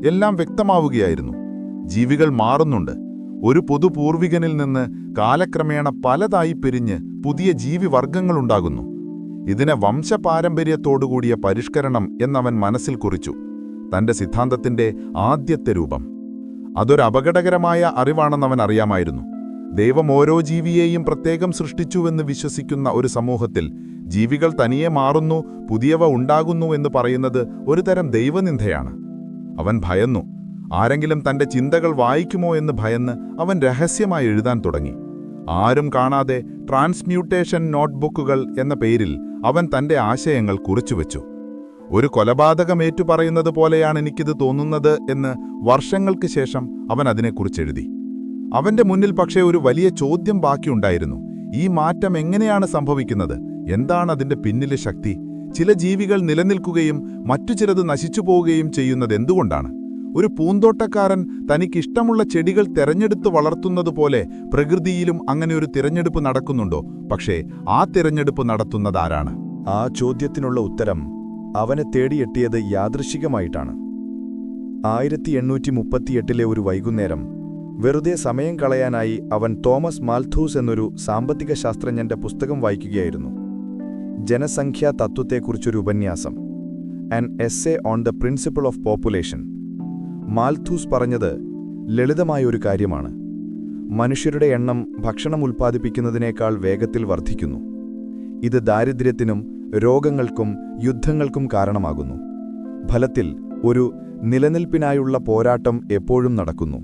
എല്ലാം വ്യക്തമാവുകയായിരുന്നു. ജീവികൾ മാറുന്നുണ്ട്. ഒരു പൊതുപൂർവികനിൽ നിന്ന് കാലക്രമേണ പലതായി പിരിഞ്ഞ് പുതിയ ജീവിവർഗങ്ങളുണ്ടാകുന്നു. ഇതിനെ വംശപാരമ്പര്യത്തോടുകൂടിയ പരിഷ്കരണം എന്നവൻ മനസ്സിൽ കുറിച്ചു. തന്റെ സിദ്ധാന്തത്തിന്റെ ആദ്യത്തെ രൂപം. അതൊരു അപകടകരമായ അറിവാണെന്നവൻ അറിയാമായിരുന്നു. ദൈവം ഓരോ ജീവിയെയും പ്രത്യേകം സൃഷ്ടിച്ചുവെന്ന് വിശ്വസിക്കുന്ന ഒരു സമൂഹത്തിൽ ജീവികൾ തനിയെ മാറുന്നു, പുതിയവ ഉണ്ടാകുന്നു എന്ന് പറയുന്നത് ഒരുതരം ദൈവനിന്ദയാണ്. അവൻ ഭയന്നു. ആരെങ്കിലും തന്റെ ചിന്തകൾ വായിക്കുമോ എന്ന് ഭയന്ന് അവൻ രഹസ്യമായി എഴുതാൻ തുടങ്ങി. ആരും കാണാതെ ട്രാൻസ്മ്യൂട്ടേഷൻ നോട്ട്ബുക്കുകൾ എന്ന പേരിൽ അവൻ തന്റെ ആശയങ്ങൾ കുറിച്ചുവെച്ചു. ഒരു കൊലപാതകമേറ്റു പറയുന്നത് പോലെയാണ് എനിക്കിത് തോന്നുന്നത് എന്ന് വർഷങ്ങൾക്ക് ശേഷം അവൻ അതിനെക്കുറിച്ചെഴുതി. അവന്റെ മുന്നിൽ പക്ഷേ ഒരു വലിയ ചോദ്യം ബാക്കിയുണ്ടായിരുന്നു. ഈ മാറ്റം എങ്ങനെയാണ് സംഭവിക്കുന്നത്? എന്താണ് അതിന്റെ പിന്നിലെ ശക്തി? ചില ജീവികൾ നിലനിൽക്കുകയും മറ്റു ചിലത് നശിച്ചുപോവുകയും ചെയ്യുന്നത് എന്തുകൊണ്ടാണ്? ഒരു പൂന്തോട്ടക്കാരൻ തനിക്കിഷ്ടമുള്ള ചെടികൾ തെരഞ്ഞെടുത്ത് വളർത്തുന്നതുപോലെ പ്രകൃതിയിലും അങ്ങനെ ഒരു തിരഞ്ഞെടുപ്പ് നടക്കുന്നുണ്ടോ? പക്ഷേ ആ തിരഞ്ഞെടുപ്പ് നടത്തുന്നതാരാണ്? ആ ചോദ്യത്തിനുള്ള ഉത്തരം അവനെ തേടിയെത്തിയത് യാദൃശ്ചികമായിട്ടാണ്. 1838 ഒരു വൈകുന്നേരം വെറുതെ സമയം കളയാനായി അവൻ തോമസ് മാൽഥൂസ് എന്നൊരു സാമ്പത്തിക ശാസ്ത്രജ്ഞന്റെ പുസ്തകം വായിക്കുകയായിരുന്നു. ജനസംഖ്യാ തത്വത്തെക്കുറിച്ചൊരു ഉപന്യാസം, an essay on the principle of population. Malthus പറഞ്ഞത് ലളിതമായൊരു കാര്യമാണ്. മനുഷ്യരുടെ എണ്ണം ഭക്ഷണം ഉൽപ്പാദിപ്പിക്കുന്നതിനേക്കാൾ വേഗത്തിൽ വർദ്ധിക്കുന്നു. ഇത് ദാരിദ്ര്യത്തിനും രോഗങ്ങൾക്കും യുദ്ധങ്ങൾക്കും കാരണമാകുന്നു. ഫലത്തിൽ ഒരു നിലനിൽപ്പിനായുള്ള പോരാട്ടം എപ്പോഴും നടക്കുന്നു.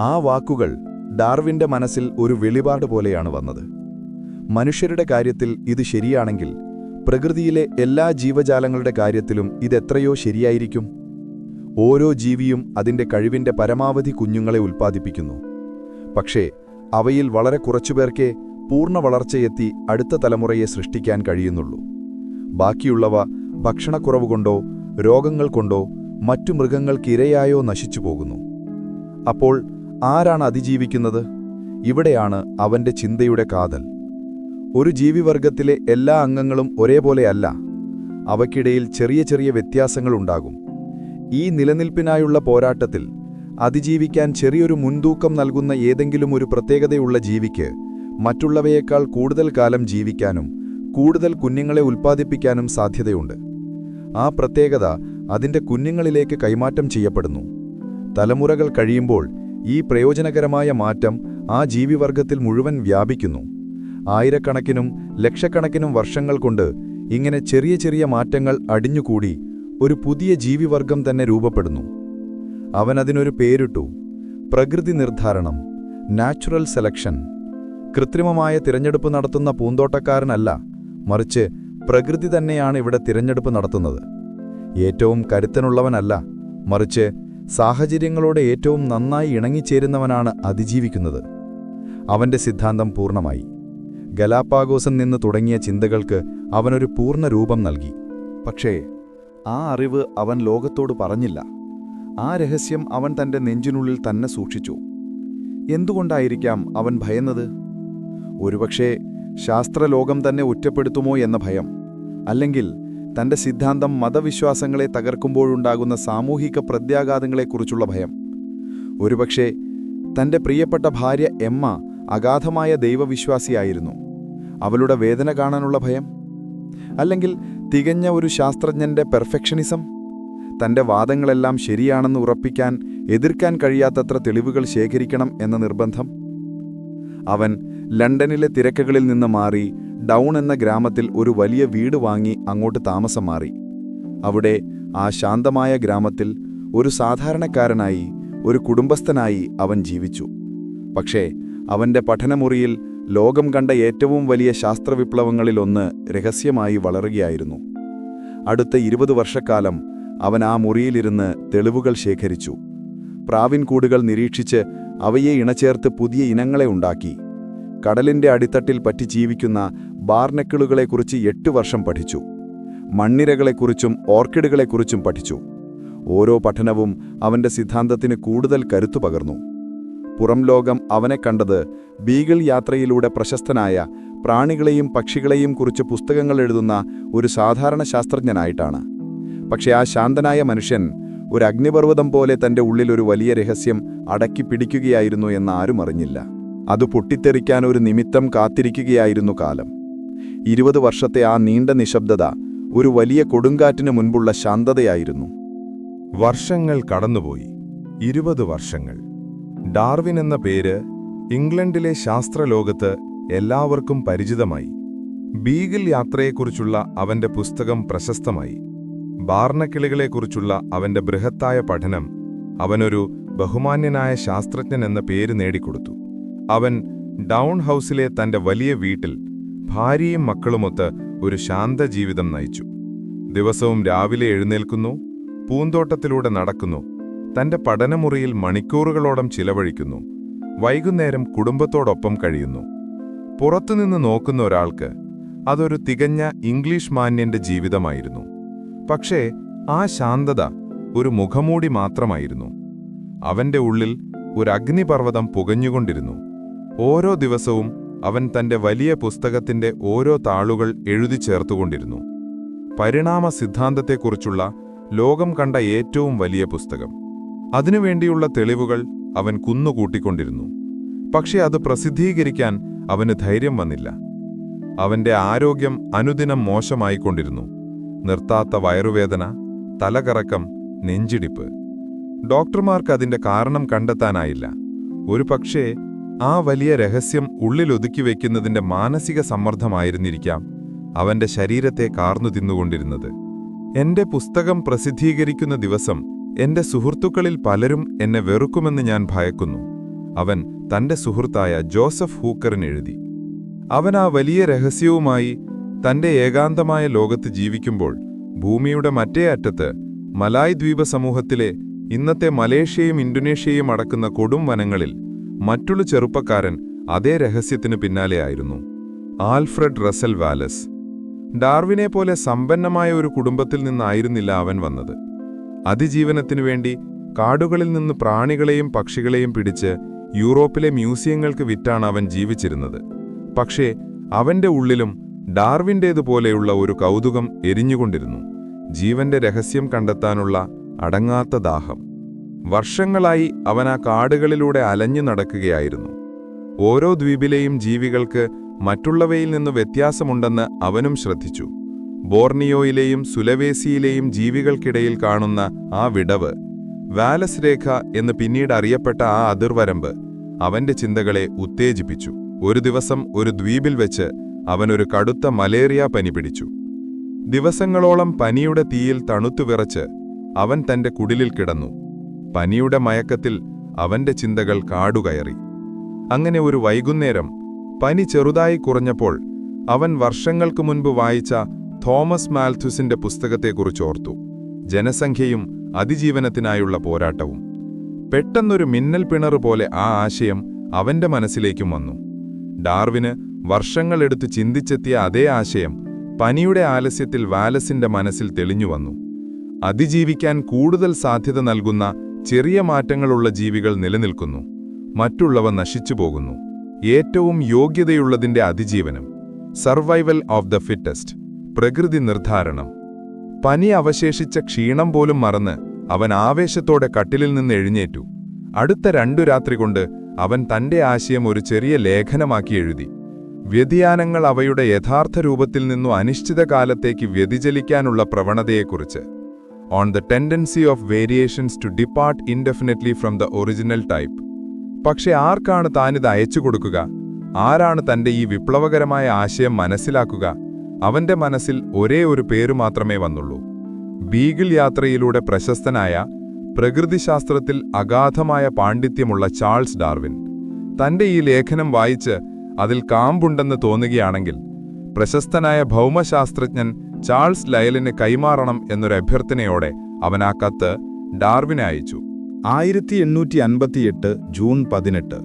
ആ വാക്കുകൾ ഡാർവിന്റെ മനസ്സിൽ ഒരു വെളിപാട് പോലെയാണ് വന്നത്. മനുഷ്യരുടെ കാര്യത്തിൽ ഇത് ശരിയാണെങ്കിൽ പ്രകൃതിയിലെ എല്ലാ ജീവജാലങ്ങളുടെ കാര്യത്തിലും ഇതെത്രയോ ശരിയായിരിക്കും. ഓരോ ജീവിയും അതിന്റെ കഴിവിന്റെ പരമാവധി കുഞ്ഞുങ്ങളെ ഉൽപ്പാദിപ്പിക്കുന്നു. പക്ഷേ അവയിൽ വളരെ കുറച്ചുപേർക്കേ പൂർണ്ണ വളർച്ചയെത്തി അടുത്ത തലമുറയെ സൃഷ്ടിക്കാൻ കഴിയുന്നുള്ളൂ. ബാക്കിയുള്ളവ ഭക്ഷണക്കുറവുകൊണ്ടോ രോഗങ്ങൾ കൊണ്ടോ മറ്റു മൃഗങ്ങൾക്കിരയായോ നശിച്ചുപോകുന്നു. അപ്പോൾ ആരാണ് അതിജീവിക്കുന്നത്? ഇവിടെയാണ് അവന്റെ ചിന്തയുടെ കാതൽ. ഒരു ജീവിവർഗത്തിലെ എല്ലാ അംഗങ്ങളും ഒരേപോലെയല്ല. അവയ്ക്കിടയിൽ ചെറിയ ചെറിയ വ്യത്യാസങ്ങളുണ്ടാകും. ഈ നിലനിൽപ്പിനായുള്ള പോരാട്ടത്തിൽ അതിജീവിക്കാൻ ചെറിയൊരു മുൻതൂക്കം നൽകുന്ന ഏതെങ്കിലും ഒരു പ്രത്യേകതയുള്ള ജീവിക്ക് മറ്റുള്ളവയേക്കാൾ കൂടുതൽ കാലം ജീവിക്കാനും കൂടുതൽ കുഞ്ഞുങ്ങളെ ഉൽപ്പാദിപ്പിക്കാനും സാധ്യതയുണ്ട്. ആ പ്രത്യേകത അതിൻ്റെ കുഞ്ഞുങ്ങളിലേക്ക് കൈമാറ്റം ചെയ്യപ്പെടുന്നു. തലമുറകൾ കഴിയുമ്പോൾ ഈ പ്രയോജനകരമായ മാറ്റം ആ ജീവിവർഗത്തിൽ മുഴുവൻ വ്യാപിക്കുന്നു. ആയിരക്കണക്കിനും ലക്ഷക്കണക്കിനും വർഷങ്ങൾ കൊണ്ട് ഇങ്ങനെ ചെറിയ ചെറിയ മാറ്റങ്ങൾ അടിഞ്ഞുകൂടി ഒരു പുതിയ ജീവിവർഗം തന്നെ രൂപപ്പെടുന്നു. അവനതിനൊരു പേരിട്ടു: പ്രകൃതി നിർദ്ധാരണം, നാച്ചുറൽ സെലക്ഷൻ. കൃത്രിമമായ തിരഞ്ഞെടുപ്പ് നടത്തുന്ന പൂന്തോട്ടക്കാരനല്ല, മറിച്ച് പ്രകൃതി തന്നെയാണ് ഇവിടെ തിരഞ്ഞെടുപ്പ് നടത്തുന്നത്. ഏറ്റവും കരുത്തനുള്ളവനല്ല, മറിച്ച് സാഹചര്യങ്ങളോട് ഏറ്റവും നന്നായി ഇണങ്ങിച്ചേരുന്നവനാണ് അതിജീവിക്കുന്നത്. അവന്റെ സിദ്ധാന്തം പൂർണ്ണമായി. ഗലാപ്പാഗോസിൽ നിന്ന് തുടങ്ങിയ ചിന്തകൾക്ക് അവനൊരു പൂർണ്ണ രൂപം നൽകി. പക്ഷേ ആ അറിവ് അവൻ ലോകത്തോട് പറഞ്ഞില്ല. ആ രഹസ്യം അവൻ തന്റെ നെഞ്ചിനുള്ളിൽ തന്നെ സൂക്ഷിച്ചു. എന്തുകൊണ്ടായിരിക്കാം അവൻ ഭയന്നത്? ഒരുപക്ഷേ ശാസ്ത്രലോകം തന്നെ ഒറ്റപ്പെടുത്തുമോ എന്ന ഭയം, അല്ലെങ്കിൽ തന്റെ സിദ്ധാന്തം മതവിശ്വാസങ്ങളെ തകർക്കുമ്പോഴുണ്ടാകുന്ന സാമൂഹിക പ്രത്യാഘാതങ്ങളെക്കുറിച്ചുള്ള ഭയം. ഒരുപക്ഷേ തന്റെ പ്രിയപ്പെട്ട ഭാര്യ എമ്മ അഗാധമായ ദൈവവിശ്വാസിയായിരുന്നു. അവളുടെ വേദന കാണാനുള്ള ഭയം, അല്ലെങ്കിൽ തികഞ്ഞ ഒരു ശാസ്ത്രജ്ഞന്റെ പെർഫെക്ഷനിസം. തന്റെ വാദങ്ങളെല്ലാം ശരിയാണെന്ന് ഉറപ്പിക്കാൻ എതിർക്കാൻ കഴിയാത്തത്ര തെളിവുകൾ ശേഖരിക്കണം എന്ന നിർബന്ധം. അവൻ ലണ്ടനിലെ തിരക്കുകളിൽ നിന്ന് മാറി ഡൗൺ എന്ന ഗ്രാമത്തിൽ ഒരു വലിയ വീട് വാങ്ങി അങ്ങോട്ട് താമസം മാറി. അവിടെ ആ ശാന്തമായ ഗ്രാമത്തിൽ ഒരു സാധാരണക്കാരനായി, ഒരു കുടുംബസ്ഥനായി അവൻ ജീവിച്ചു. പക്ഷേ അവന്റെ പഠനമുറിയിൽ ലോകം കണ്ട ഏറ്റവും വലിയ ശാസ്ത്രവിപ്ലവങ്ങളിലൊന്ന് രഹസ്യമായി വളരുകയായിരുന്നു. അടുത്ത 20 വർഷക്കാലം അവൻ ആ മുറിയിലിരുന്ന് തെളിവുകൾ ശേഖരിച്ചു. പ്രാവിൻകൂടുകൾ നിരീക്ഷിച്ച് അവയെ ഇണചേർത്ത് പുതിയ ഇനങ്ങളെ ഉണ്ടാക്കി. കടലിന്റെ അടിത്തട്ടിൽ പറ്റി ജീവിക്കുന്ന ബാർനക്കിളുകളെക്കുറിച്ച് 8 വർഷം പഠിച്ചു. മണ്ണിരകളെക്കുറിച്ചും ഓർക്കിഡുകളെക്കുറിച്ചും പഠിച്ചു. ഓരോ പഠനവും അവന്റെ സിദ്ധാന്തത്തിന് കൂടുതൽ കരുത്തു പകർന്നു. പുറം ലോകം അവനെ കണ്ടത് ബീഗിൾ യാത്രയിലൂടെ പ്രശസ്തനായ പ്രാണികളെയും പക്ഷികളെയും കുറിച്ച് പുസ്തകങ്ങൾ എഴുതുന്ന ഒരു സാധാരണ ശാസ്ത്രജ്ഞനായിട്ടാണ്. പക്ഷേ ആ ശാന്തനായ മനുഷ്യൻ ഒരു അഗ്നിപർവ്വതം പോലെ തന്റെ ഉള്ളിൽ ഒരു വലിയ രഹസ്യം അടക്കി പിടിക്കുകയായിരുന്നു എന്ന് ആരും അറിഞ്ഞില്ല. അത് പൊട്ടിത്തെറിക്കാൻ ഒരു നിമിത്തം കാത്തിരിക്കുകയായിരുന്നു കാലം. 20 വർഷത്തെ ആ നീണ്ട നിശബ്ദത ഒരു വലിയ കൊടുങ്കാറ്റിന് മുൻപുള്ള ശാന്തതയായിരുന്നു. വർഷങ്ങൾ കടന്നുപോയി. 20 വർഷങ്ങൾ. ഡാർവിൻ എന്ന പേര് ഇംഗ്ലണ്ടിലെ ശാസ്ത്രലോകത്ത് എല്ലാവർക്കും പരിചിതമായി. ബീഗിൾ യാത്രയെക്കുറിച്ചുള്ള അവന്റെ പുസ്തകം പ്രശസ്തമായി. ബാർനക്കിളികളെക്കുറിച്ചുള്ള അവന്റെ ബൃഹത്തായ പഠനം അവനൊരു ബഹുമാന്യനായ ശാസ്ത്രജ്ഞൻ എന്ന പേര് നേടിക്കൊടുത്തു. അവൻ ഡൗൺ ഹൗസിലെ തന്റെ വലിയ വീട്ടിൽ ഭാര്യയും മക്കളുമൊത്ത് ഒരു ശാന്ത ജീവിതം നയിച്ചു. ദിവസവും രാവിലെ എഴുന്നേൽക്കുന്നു, പൂന്തോട്ടത്തിലൂടെ നടക്കുന്നു, തന്റെ പഠനമുറിയിൽ മണിക്കൂറുകളോളം ചിലവഴിക്കുന്നു, വൈകുന്നേരം കുടുംബത്തോടൊപ്പം കഴിയുന്നു. പുറത്തുനിന്ന് നോക്കുന്ന ഒരാൾക്ക് അതൊരു തികഞ്ഞ ഇംഗ്ലീഷ് മാന്യന്റെ ജീവിതമായിരുന്നു. പക്ഷേ ആ ശാന്തത ഒരു മുഖമൂടി മാത്രമായിരുന്നു. അവന്റെ ഉള്ളിൽ ഒരു അഗ്നിപർവ്വതം പുകഞ്ഞുകൊണ്ടിരുന്നു. ഓരോ ദിവസവും അവൻ തന്റെ വലിയ പുസ്തകത്തിന്റെ ഓരോ താളുകൾ എഴുതി ചേർത്തുകൊണ്ടിരുന്നു. പരിണാമ സിദ്ധാന്തത്തെക്കുറിച്ചുള്ള ലോകം കണ്ട ഏറ്റവും വലിയ പുസ്തകം. അതിനുവേണ്ടിയുള്ള തെളിവുകൾ അവൻ കുന്നുകൂട്ടിക്കൊണ്ടിരുന്നു. പക്ഷേ അത് പ്രസിദ്ധീകരിക്കാൻ അവന് ധൈര്യം വന്നില്ല. അവന്റെ ആരോഗ്യം അനുദിനം മോശമായിക്കൊണ്ടിരുന്നു. നിർത്താത്ത വയറുവേദന, തലകറക്കം, നെഞ്ചിടിപ്പ്. ഡോക്ടർമാർക്ക് അതിന്റെ കാരണം കണ്ടെത്താനായില്ല. ഒരുപക്ഷേ ആ വലിയ രഹസ്യം ഉള്ളിലൊതുക്കിവെക്കുന്നതിന്റെ മാനസിക സമ്മർദ്ദമായിരുന്നിരിക്കാം അവന്റെ ശരീരത്തെ കാർന്നു തിന്നുകൊണ്ടിരുന്നത്. എന്റെ പുസ്തകം പ്രസിദ്ധീകരിക്കുന്ന ദിവസം എന്റെ സുഹൃത്തുക്കളിൽ പലരും എന്നെ വെറുക്കുമെന്ന് ഞാൻ ഭയക്കുന്നു, അവൻ തന്റെ സുഹൃത്തായ ജോസഫ് ഹൂക്കറിനെഴുതി. അവൻ ആ വലിയ രഹസ്യവുമായി തന്റെ ഏകാന്തമായ ലോകത്ത് ജീവിക്കുമ്പോൾ ഭൂമിയുടെ മറ്റേ അറ്റത്ത് മലായ് ദ്വീപ സമൂഹത്തിലെ ഇന്നത്തെ മലേഷ്യയും ഇന്തോനേഷ്യയും അടക്കുന്ന കൊടും വനങ്ങളിൽ മറ്റുള്ള ചെറുപ്പക്കാരൻ അതേ രഹസ്യത്തിനു പിന്നാലെയായിരുന്നു. Alfred Russel Wallace. ഡാർവിനെപ്പോലെ സമ്പന്നമായ ഒരു കുടുംബത്തിൽ നിന്നായിരുന്നില്ല അവൻ വന്നത്. അതിജീവനത്തിനുവേണ്ടി കാടുകളിൽ നിന്ന് പ്രാണികളെയും പക്ഷികളെയും പിടിച്ച് യൂറോപ്പിലെ മ്യൂസിയങ്ങൾക്ക് വിറ്റാണ് അവൻ ജീവിച്ചിരുന്നത്. പക്ഷേ അവന്റെ ഉള്ളിലും ഡാർവിൻ്റേതുപോലെയുള്ള ഒരു കൗതുകം എരിഞ്ഞുകൊണ്ടിരുന്നു. ജീവന്റെ രഹസ്യം കണ്ടെത്താനുള്ള അടങ്ങാത്ത ദാഹം. വർഷങ്ങളായി അവൻ ആ കാടുകളിലൂടെ അലഞ്ഞു നടക്കുകയായിരുന്നു. ഓരോ ദ്വീപിലെയും ജീവികൾക്ക് മറ്റുള്ളവയിൽ നിന്ന് വ്യത്യാസമുണ്ടെന്ന് അവനും ശ്രദ്ധിച്ചു. ബോർണിയോയിലെയും സുലവേസിയിലെയും ജീവികൾക്കിടയിൽ കാണുന്ന ആ വിടവ്, വാലസ് രേഖ എന്ന് പിന്നീട് അറിയപ്പെട്ട ആ അതിർവരമ്പ് അവന്റെ ചിന്തകളെ ഉത്തേജിപ്പിച്ചു. ഒരു ദിവസം ഒരു ദ്വീപിൽ വെച്ച് അവനൊരു കടുത്ത മലേറിയ പനി പിടിച്ചു. ദിവസങ്ങളോളം പനിയുടെ തീയിൽ തണുത്തുവിറച്ച് അവൻ തന്റെ കുടിലിൽ കിടന്നു. പനിയുടെ മയക്കത്തിൽ അവന്റെ ചിന്തകൾ കാടുകയറി. അങ്ങനെ ഒരു വൈകുന്നേരം പനി ചെറുതായി കുറഞ്ഞപ്പോൾ അവൻ വർഷങ്ങൾക്ക് മുൻപ് വായിച്ച തോമസ് മാൽഥുസിന്റെ പുസ്തകത്തെക്കുറിച്ചോർത്തു. ജനസംഖ്യയും അതിജീവനത്തിനായുള്ള പോരാട്ടവും. പെട്ടെന്നൊരു മിന്നൽ പിണറ് പോലെ ആ ആശയം അവന്റെ മനസ്സിലേക്കും വന്നു. ഡാർവിന് വർഷങ്ങളെടുത്ത് ചിന്തിച്ചെത്തിയ അതേ ആശയം പനിയുടെ ആലസ്യത്തിൽ വാലസിന്റെ മനസ്സിൽ തെളിഞ്ഞുവന്നു. അതിജീവിക്കാൻ കൂടുതൽ സാധ്യത നൽകുന്ന ചെറിയ മാറ്റങ്ങളുള്ള ജീവികൾ നിലനിൽക്കുന്നു, മറ്റുള്ളവ നശിച്ചുപോകുന്നു. ഏറ്റവും യോഗ്യതയുള്ളതിന്റെ അതിജീവനം, സർവൈവൽ ഓഫ് ദ ഫിറ്റസ്റ്റ്, പ്രകൃതി നിർദ്ധാരണം. പനി അവശേഷിച്ച ക്ഷീണം പോലും മറന്ന് അവൻ ആവേശത്തോടെ കട്ടിലിൽ നിന്ന് എഴുന്നേറ്റു. അടുത്ത 2 രാത്രി കൊണ്ട് അവൻ തന്റെ ആശയം ഒരു ചെറിയ ലേഖനമാക്കി എഴുതി. വ്യതിയാനങ്ങൾ അവയുടെ യഥാർത്ഥ രൂപത്തിൽ നിന്നു അനിശ്ചിതകാലത്തേക്ക് വ്യതിചലിക്കാനുള്ള പ്രവണതയെക്കുറിച്ച്. On the tendency of variations to depart indefinitely from the original type. പക്ഷെ ആർക്കാണ് താനിത് അയച്ചു കൊടുക്കുക? ആരാണ് തന്റെ ഈ വിപ്ലവകരമായ ആശയം മനസ്സിലാക്കുക? അവന്റെ മനസ്സിൽ ഒരേ ഒരു പേരു മാത്രമേ വന്നുള്ളൂ. ബീഗിൾ യാത്രയിലൂടെ പ്രശസ്തനായ, പ്രകൃതിശാസ്ത്രത്തിൽ അഗാധമായ പാണ്ഡിത്യമുള്ള ചാൾസ് ഡാർവിൻ. തന്റെ ഈ ലേഖനം വായിച്ച് അതിൽ കാമ്പുണ്ടെന്ന് തോന്നുകയാണെങ്കിൽ പ്രശസ്തനായ ഭൗമശാസ്ത്രജ്ഞൻ ചാൾസ് ലയലിന് കൈമാറണം എന്നൊരു അഭ്യർത്ഥനയോടെ അവൻ ആ കത്ത് ഡാർവിന് അയച്ചു. 1858 ജൂൺ 18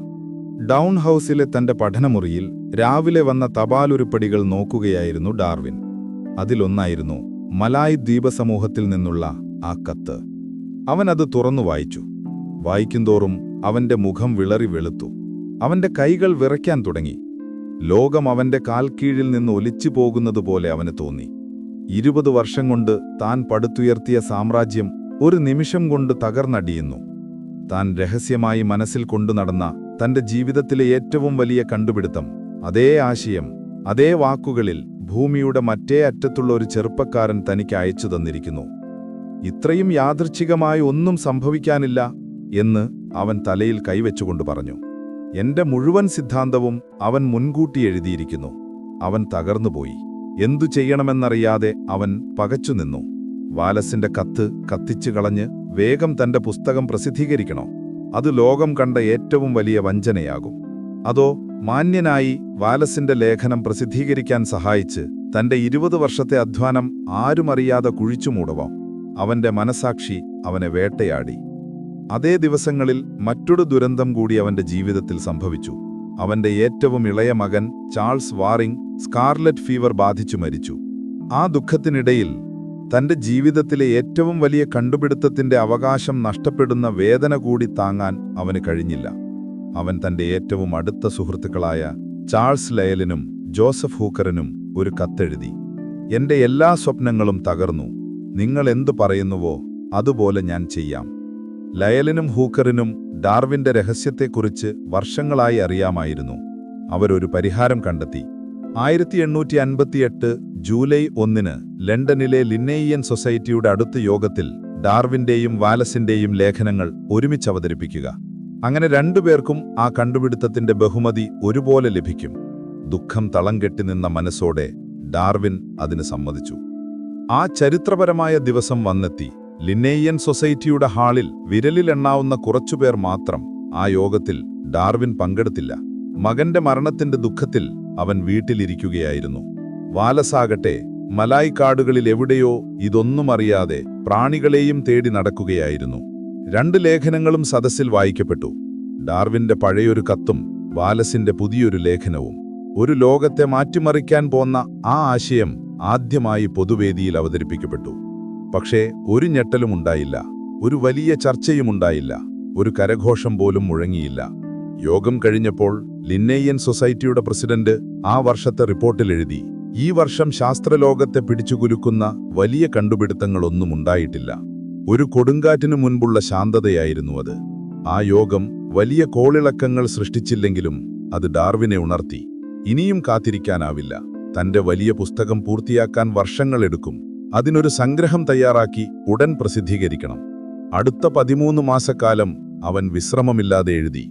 ഡൗൺ ഹൗസിലെ തന്റെ പഠനമുറിയിൽ രാവിലെ വന്ന തപാലുരുപ്പടികൾ നോക്കുകയായിരുന്നു ഡാർവിൻ. അതിലൊന്നായിരുന്നു മലായ് ദ്വീപസമൂഹത്തിൽ നിന്നുള്ള ആ കത്ത്. അവൻ അത് തുറന്നു വായിച്ചു. വായിക്കുന്തോറും അവന്റെ മുഖം വിളറി വെളുത്തു. അവന്റെ കൈകൾ വിറയ്ക്കാൻ തുടങ്ങി. ലോകം അവന്റെ കാൽക്കീഴിൽ നിന്ന് ഒലിച്ചു പോകുന്നതുപോലെ അവന് തോന്നി. 20 വർഷം കൊണ്ട് താൻ പടുത്തുയർത്തിയ സാമ്രാജ്യം ഒരു നിമിഷം കൊണ്ട് തകർന്നടിയുന്നു. താൻ രഹസ്യമായി മനസ്സിൽ കൊണ്ടുനടന്ന തന്റെ ജീവിതത്തിലെ ഏറ്റവും വലിയ കണ്ടുപിടുത്തം, അതേ ആശയം, അതേ വാക്കുകളിൽ ഭൂമിയുടെ മറ്റേ അറ്റത്തുള്ള ഒരു ചെറുപ്പക്കാരൻ തനിക്ക് അയച്ചു തന്നിരിക്കുന്നു. ഇത്രയും യാദൃച്ഛികമായി ഒന്നും സംഭവിക്കാനില്ല എന്ന് അവൻ തലയിൽ കൈവച്ചുകൊണ്ട് പറഞ്ഞു. എന്റെ മുഴുവൻ സിദ്ധാന്തവും അവൻ മുൻകൂട്ടി എഴുതിയിരിക്കുന്നു. അവൻ തകർന്നുപോയി. എന്തു ചെയ്യണമെന്നറിയാതെ അവൻ പകച്ചുനിന്നു. വാലസിന്റെ കത്ത് കത്തിച്ചു കളഞ്ഞ് വേഗം തന്റെ പുസ്തകം പ്രസിദ്ധീകരിക്കണോ? അത് ലോകം കണ്ട ഏറ്റവും വലിയ വഞ്ചനയാകും. അതോ മാന്യനായി വാലസിന്റെ ലേഖനം പ്രസിദ്ധീകരിക്കാൻ സഹായിച്ച് തന്റെ 20 വർഷത്തെ അധ്വാനം ആരുമറിയാതെ കുഴിച്ചുമൂടുവോ? അവന്റെ മനസാക്ഷി അവനെ വേട്ടയാടി. അതേ ദിവസങ്ങളിൽ മറ്റൊരു ദുരന്തം കൂടി അവന്റെ ജീവിതത്തിൽ സംഭവിച്ചു. അവന്റെ ഏറ്റവും ഇളയ മകൻ ചാൾസ് വാറിംഗ് സ്കാർലറ്റ് ഫീവർ ബാധിച്ചു മരിച്ചു. ആ ദുഃഖത്തിനിടയിൽ തന്റെ ജീവിതത്തിലെ ഏറ്റവും വലിയ കണ്ടുപിടുത്തത്തിന്റെ അവകാശം നഷ്ടപ്പെടുന്ന വേദന കൂടി താങ്ങാൻ അവന് കഴിഞ്ഞില്ല. അവൻ തന്റെ ഏറ്റവും അടുത്ത സുഹൃത്തുക്കളായ ചാൾസ് ലയലിനും ജോസഫ് ഹൂക്കറിനും ഒരു കത്തെഴുതി. എന്റെ എല്ലാ സ്വപ്നങ്ങളും തകർന്നു. നിങ്ങൾ എന്തു പറയുന്നുവോ അതുപോലെ ഞാൻ ചെയ്യാം. ലയലിനും ഹൂക്കറിനും ഡാർവിന്റെ രഹസ്യത്തെക്കുറിച്ച് വർഷങ്ങളായി അറിയാമായിരുന്നു. അവരൊരു പരിഹാരം കണ്ടെത്തി. 1858 ജൂലൈ 1 ലണ്ടനിലെ ലിന്നേയിയൻ സൊസൈറ്റിയുടെ അടുത്ത യോഗത്തിൽ ഡാർവിന്റെയും വാലസിന്റെയും ലേഖനങ്ങൾ ഒരുമിച്ച് അവതരിപ്പിക്കുക. അങ്ങനെ രണ്ടുപേർക്കും ആ കണ്ടുപിടുത്തത്തിന്റെ ബഹുമതി ഒരുപോലെ ലഭിക്കും. ദുഃഖം തളം കെട്ടിനിന്ന മനസ്സോടെ ഡാർവിൻ അതിന് സമ്മതിച്ചു. ആ ചരിത്രപരമായ ദിവസം വന്നെത്തി. ലിന്നേയിയൻ സൊസൈറ്റിയുടെ ഹാളിൽ വിരലിലെണ്ണാവുന്ന കുറച്ചുപേർ മാത്രം ആ യോഗത്തിൽ ഡാർവിൻ പങ്കെടുത്തില്ല. മകന്റെ മരണത്തിന്റെ ദുഃഖത്തിൽ അവൻ വീട്ടിലിരിക്കുകയായിരുന്നു. വാലസാകട്ടെ മലായ് കാടുകളിൽ എവിടെയോ ഇതൊന്നും അറിയാതെ പ്രാണികളെയും തേടി നടക്കുകയായിരുന്നു. 2 ലേഖനങ്ങളും സദസ്സിൽ വായിക്കപ്പെട്ടു. ഡാർവിന്റെ പഴയൊരു കത്തും വാലസിന്റെ പുതിയൊരു ലേഖനവും. ഒരു ലോകത്തെ മാറ്റിമറിക്കാൻ പോന്ന ആ ആശയം ആദ്യമായി പൊതുവേദിയിൽ അവതരിപ്പിക്കപ്പെട്ടു. പക്ഷേ ഒരു ഞെട്ടലും ഉണ്ടായില്ല. ഒരു വലിയ ചർച്ചയുമുണ്ടായില്ല. ഒരു കരഘോഷം പോലും മുഴങ്ങിയില്ല. യോഗം കഴിഞ്ഞപ്പോൾ ലിന്നേയിയൻ സൊസൈറ്റിയുടെ പ്രസിഡന്റ് ആ വർഷത്തെ റിപ്പോർട്ടിൽ എഴുതി, ഈ വർഷം ശാസ്ത്രലോകത്തെ പിടിച്ചുകുലുക്കുന്ന വലിയ കണ്ടുപിടുത്തങ്ങളൊന്നും ഉണ്ടായിട്ടില്ല. ഒരു കൊടുങ്കാറ്റിനു മുൻപുള്ള ശാന്തതയായിരുന്നു അത്. ആ യോഗം വലിയ കോളിളക്കങ്ങൾ സൃഷ്ടിച്ചില്ലെങ്കിലും അത് ഡാർവിനെ ഉണർത്തി. ഇനിയും കാത്തിരിക്കാനാവില്ല. തന്റെ വലിയ പുസ്തകം പൂർത്തിയാക്കാൻ വർഷങ്ങളെടുക്കും. അതിനൊരു സംഗ്രഹം തയ്യാറാക്കി ഉടൻ പ്രസിദ്ധീകരിക്കണം. അടുത്ത 13 മാസക്കാലം അവൻ വിശ്രമമില്ലാതെ എഴുതി.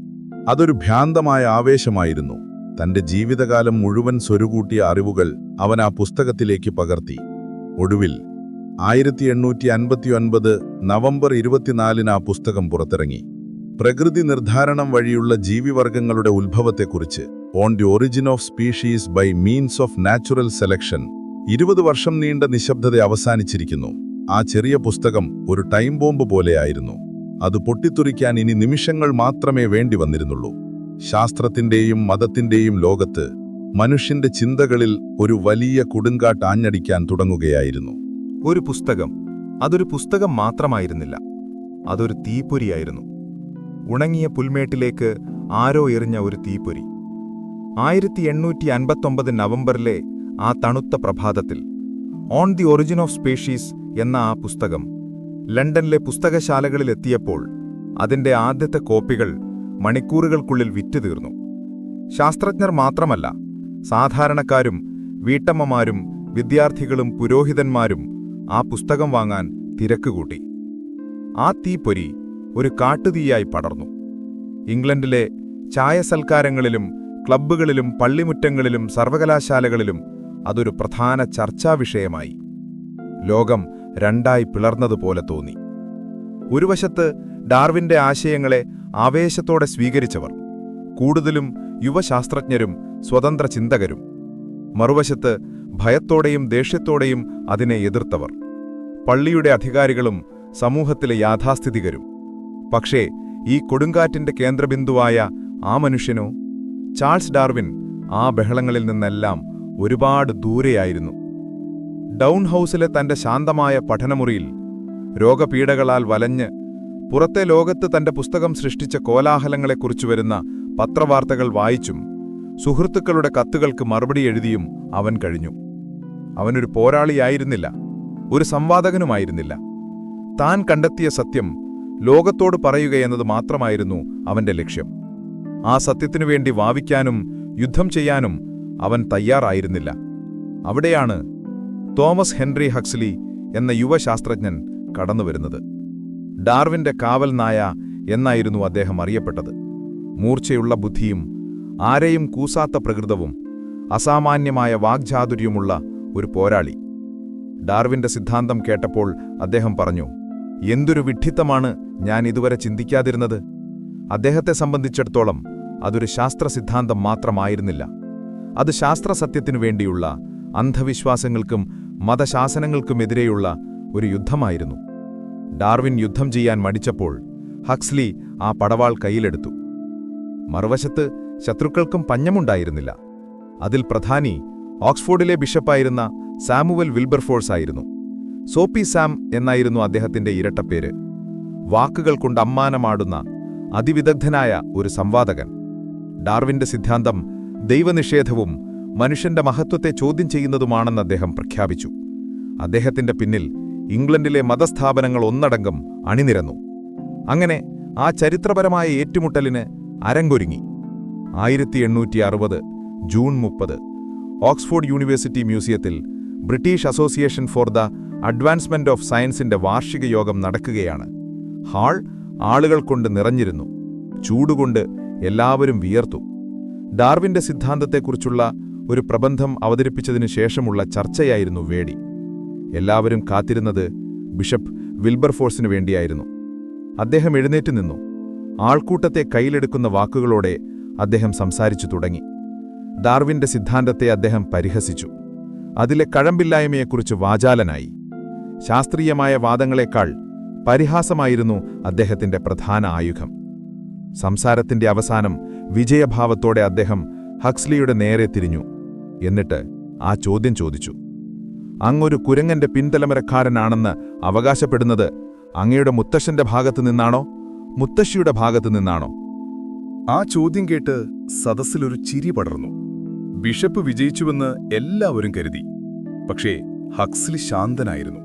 അതൊരു ഭ്രാന്തമായ ആവേശമായിരുന്നു. തന്റെ ജീവിതകാലം മുഴുവൻ സ്വരുകൂട്ടിയ അറിവുകൾ അവൻ ആ പുസ്തകത്തിലേക്ക് പകർത്തി. ഒടുവിൽ 1859 നവംബർ 24 ആ പുസ്തകം പുറത്തിറങ്ങി. പ്രകൃതി നിർദ്ധാരണം വഴിയുള്ള ജീവിവർഗങ്ങളുടെ ഉത്ഭവത്തെക്കുറിച്ച്, on the origin of species by means of natural selection. 20 വർഷം നീണ്ട നിശബ്ദത അവസാനിച്ചിരിക്കുന്നു. ആ ചെറിയ പുസ്തകം ഒരു ടൈം ബോംബ് പോലെയായിരുന്നു. അത് പൊട്ടിത്തെറിക്കാൻ ഇനി നിമിഷങ്ങൾ മാത്രമേ വേണ്ടി വന്നിരുന്നുള്ളൂ. ശാസ്ത്രത്തിന്റെയും മതത്തിന്റെയും ലോകത്ത് മനുഷ്യന്റെ ചിന്തകളിൽ ഒരു വലിയ കൊടുങ്കാറ്റ് ആഞ്ഞടിക്കാൻ തുടങ്ങുകയായിരുന്നു. ഒരു പുസ്തകം. അതൊരു പുസ്തകം മാത്രമായിരുന്നില്ല, അതൊരു തീപ്പൊരിയായിരുന്നു. ഉണങ്ങിയ പുൽമേട്ടിലേക്ക് ആരോ എറിഞ്ഞ ഒരു തീപ്പൊരി. 1859 നവംബറിലെ ആ തണുത്ത പ്രഭാതത്തിൽ on the origin of species എന്ന ആ പുസ്തകം ലണ്ടനിലെ പുസ്തകശാലകളിലെത്തിയപ്പോൾ അതിന്റെ ആദ്യത്തെ കോപ്പികൾ മണിക്കൂറുകൾക്കുള്ളിൽ വിറ്റുതീർന്നു. ശാസ്ത്രജ്ഞർ മാത്രമല്ല, സാധാരണക്കാരും വീട്ടമ്മമാരും വിദ്യാർത്ഥികളും പുരോഹിതന്മാരും ആ പുസ്തകം വാങ്ങാൻ തിരക്കുകൂട്ടി. ആ തീപ്പൊരി ഒരു കാട്ടുതീയായി പടർന്നു. ഇംഗ്ലണ്ടിലെ ചായസൽക്കാരങ്ങളിലും ക്ലബ്ബുകളിലും പള്ളിമുറ്റങ്ങളിലും സർവകലാശാലകളിലും അതൊരു പ്രധാന ചർച്ചാവിഷയമായി. ലോകം രണ്ടായി പിളർന്നതുപോലെ തോന്നി. ഒരു വശത്ത് ഡാർവിന്റെ ആശയങ്ങളെ ആവേശത്തോടെ സ്വീകരിച്ചവർ, കൂടുതലും യുവശാസ്ത്രജ്ഞരും സ്വതന്ത്ര ചിന്തകരും. മറുവശത്ത് ഭയത്തോടെയും ദേഷ്യത്തോടെയും അതിനെ എതിർത്തവർ, പള്ളിയുടെ അധികാരികളും സമൂഹത്തിലെ യാഥാസ്ഥിതികരും. പക്ഷേ ഈ കൊടുങ്കാറ്റിന്റെ കേന്ദ്രബിന്ദുവായ ആ മനുഷ്യനോ, ചാൾസ് ഡാർവിൻ, ആ ബഹളങ്ങളിൽ നിന്നെല്ലാം ഒരുപാട് ദൂരെയായിരുന്നു. ഡൗൺ ഹൗസിലെ തന്റെ ശാന്തമായ പഠനമുറിയിൽ രോഗപീഡകളാൽ വലഞ്ഞ് പുറത്തെ ലോകത്ത് തന്റെ പുസ്തകം സൃഷ്ടിച്ച കോലാഹലങ്ങളെക്കുറിച്ചു വരുന്ന പത്രവാർത്തകൾ വായിച്ചും സുഹൃത്തുക്കളുടെ കത്തുകൾക്ക് മറുപടി എഴുതിയും അവൻ കഴിഞ്ഞു. അവനൊരു പോരാളിയായിരുന്നില്ല, ഒരു സംവാദകനുമായിരുന്നില്ല. താൻ കണ്ടെത്തിയ സത്യം ലോകത്തോട് പറയുകയെന്നത് മാത്രമായിരുന്നു അവന്റെ ലക്ഷ്യം. ആ സത്യത്തിനുവേണ്ടി വാവിക്കാനും യുദ്ധം ചെയ്യാനും അവൻ തയ്യാറായിരുന്നില്ല. അവിടെയാണ് തോമസ് ഹെൻറി ഹക്സ്ലി എന്ന യുവശാസ്ത്രജ്ഞൻ കടന്നുവരുന്നത്. ഡാർവിന്റെ കാവൽ നായ എന്നായിരുന്നു അദ്ദേഹം അറിയപ്പെട്ടത്. മൂർച്ചയുള്ള ബുദ്ധിയും ആരെയും കൂസാത്ത പ്രകൃതവും അസാമാന്യമായ വാഗ്ചാതുര്യമുള്ള ഒരു പോരാളി. ഡാർവിന്റെ സിദ്ധാന്തം കേട്ടപ്പോൾ അദ്ദേഹം പറഞ്ഞു, എന്തൊരു വിഡ്ഢിത്തമാണ് ഞാൻ ഇതുവരെ ചിന്തിക്കാതിരുന്നത്. അദ്ദേഹത്തെ സംബന്ധിച്ചിടത്തോളം അതൊരു ശാസ്ത്രസിദ്ധാന്തം മാത്രമായിരുന്നില്ല, അത് ശാസ്ത്രസത്യത്തിനു വേണ്ടിയുള്ള അന്ധവിശ്വാസങ്ങൾക്കും മതശാസനങ്ങൾക്കുമെതിരെയുള്ള ഒരു യുദ്ധമായിരുന്നു. ഡാർവിൻ യുദ്ധം ചെയ്യാൻ മടിച്ചപ്പോൾ ഹക്സ്ലി ആ പടവാൾ കയ്യിലെടുത്തു. മറുവശത്ത് ശത്രുക്കൾക്കും പഞ്ഞമുണ്ടായിരുന്നില്ല. അതിൽ പ്രധാനി ഓക്സ്ഫോർഡിലെ ബിഷപ്പായിരുന്ന സാമുവൽ വിൽബർഫോഴ്സ് ആയിരുന്നു. സോപ്പി സാം എന്നായിരുന്നു അദ്ദേഹത്തിന്റെ ഇരട്ടപ്പേര്. വാക്കുകൾ കൊണ്ട് അമ്മാനമാടുന്ന അതിവിദഗ്ധനായ ഒരു സംവാദകൻ. ഡാർവിന്റെ സിദ്ധാന്തം ദൈവനിഷേധവും മനുഷ്യന്റെ മഹത്വത്തെ ചോദ്യം ചെയ്യുന്നതുമാണെന്ന് അദ്ദേഹം പ്രഖ്യാപിച്ചു. അദ്ദേഹത്തിന്റെ പിന്നിൽ ഇംഗ്ലണ്ടിലെ മതസ്ഥാപനങ്ങൾ ഒന്നടങ്കം അണിനിരന്നു. അങ്ങനെ ആ ചരിത്രപരമായ ഏറ്റുമുട്ടലിന് അരങ്ങൊരുങ്ങി. 1860 ജൂൺ 30 ഓക്സ്ഫോർഡ് യൂണിവേഴ്സിറ്റി മ്യൂസിയത്തിൽ British association for the advancement of സയൻസിന്റെ വാർഷിക യോഗം നടക്കുകയാണ്. ഹാൾ ആളുകൾ കൊണ്ട് നിറഞ്ഞിരുന്നു. ചൂടുകൊണ്ട് എല്ലാവരും വിയർത്തു. ഡാർവിന്റെ സിദ്ധാന്തത്തെക്കുറിച്ചുള്ള ഒരു പ്രബന്ധം അവതരിപ്പിച്ചതിനു ശേഷമുള്ള ചർച്ചയായിരുന്നു വേടി. എല്ലാവരും കാത്തിരുന്നത് ബിഷപ്പ് വിൽബർഫോഴ്സിനു വേണ്ടിയായിരുന്നു. അദ്ദേഹം എഴുന്നേറ്റ് നിന്നു. ആൾക്കൂട്ടത്തെ കയ്യിലെടുക്കുന്ന വാക്കുകളോടെ അദ്ദേഹം സംസാരിച്ചു തുടങ്ങി. ഡാർവിന്റെ സിദ്ധാന്തത്തെ അദ്ദേഹം പരിഹസിച്ചു. അതിലെ കഴമ്പില്ലായ്മയെക്കുറിച്ച് വാചാലനായി. ശാസ്ത്രീയമായ വാദങ്ങളെക്കാൾ പരിഹാസമായിരുന്നു അദ്ദേഹത്തിന്റെ പ്രധാന ആയുധം. സംസാരത്തിന്റെ അവസാനം വിജയഭാവത്തോടെ അദ്ദേഹം ഹക്സ്ലിയുടെ നേരെ തിരിഞ്ഞു. എന്നിട്ട് ആ ചോദ്യം ചോദിച്ചു, അങ്ങൊരു കുരങ്ങന്റെ പിൻതലമുറക്കാരനാണെന്ന് അവകാശപ്പെടുന്നത് അങ്ങയുടെ മുത്തശ്ശന്റെ ഭാഗത്തു നിന്നാണോ മുത്തശ്ശിയുടെ ഭാഗത്തു നിന്നാണോ? ആ ചോദ്യം കേട്ട് സദസ്സിലൊരു ചിരി പടർന്നു. ബിഷപ്പ് വിജയിച്ചുവെന്ന് എല്ലാവരും കരുതി. പക്ഷേ ഹക്സ്ലി ശാന്തനായിരുന്നു.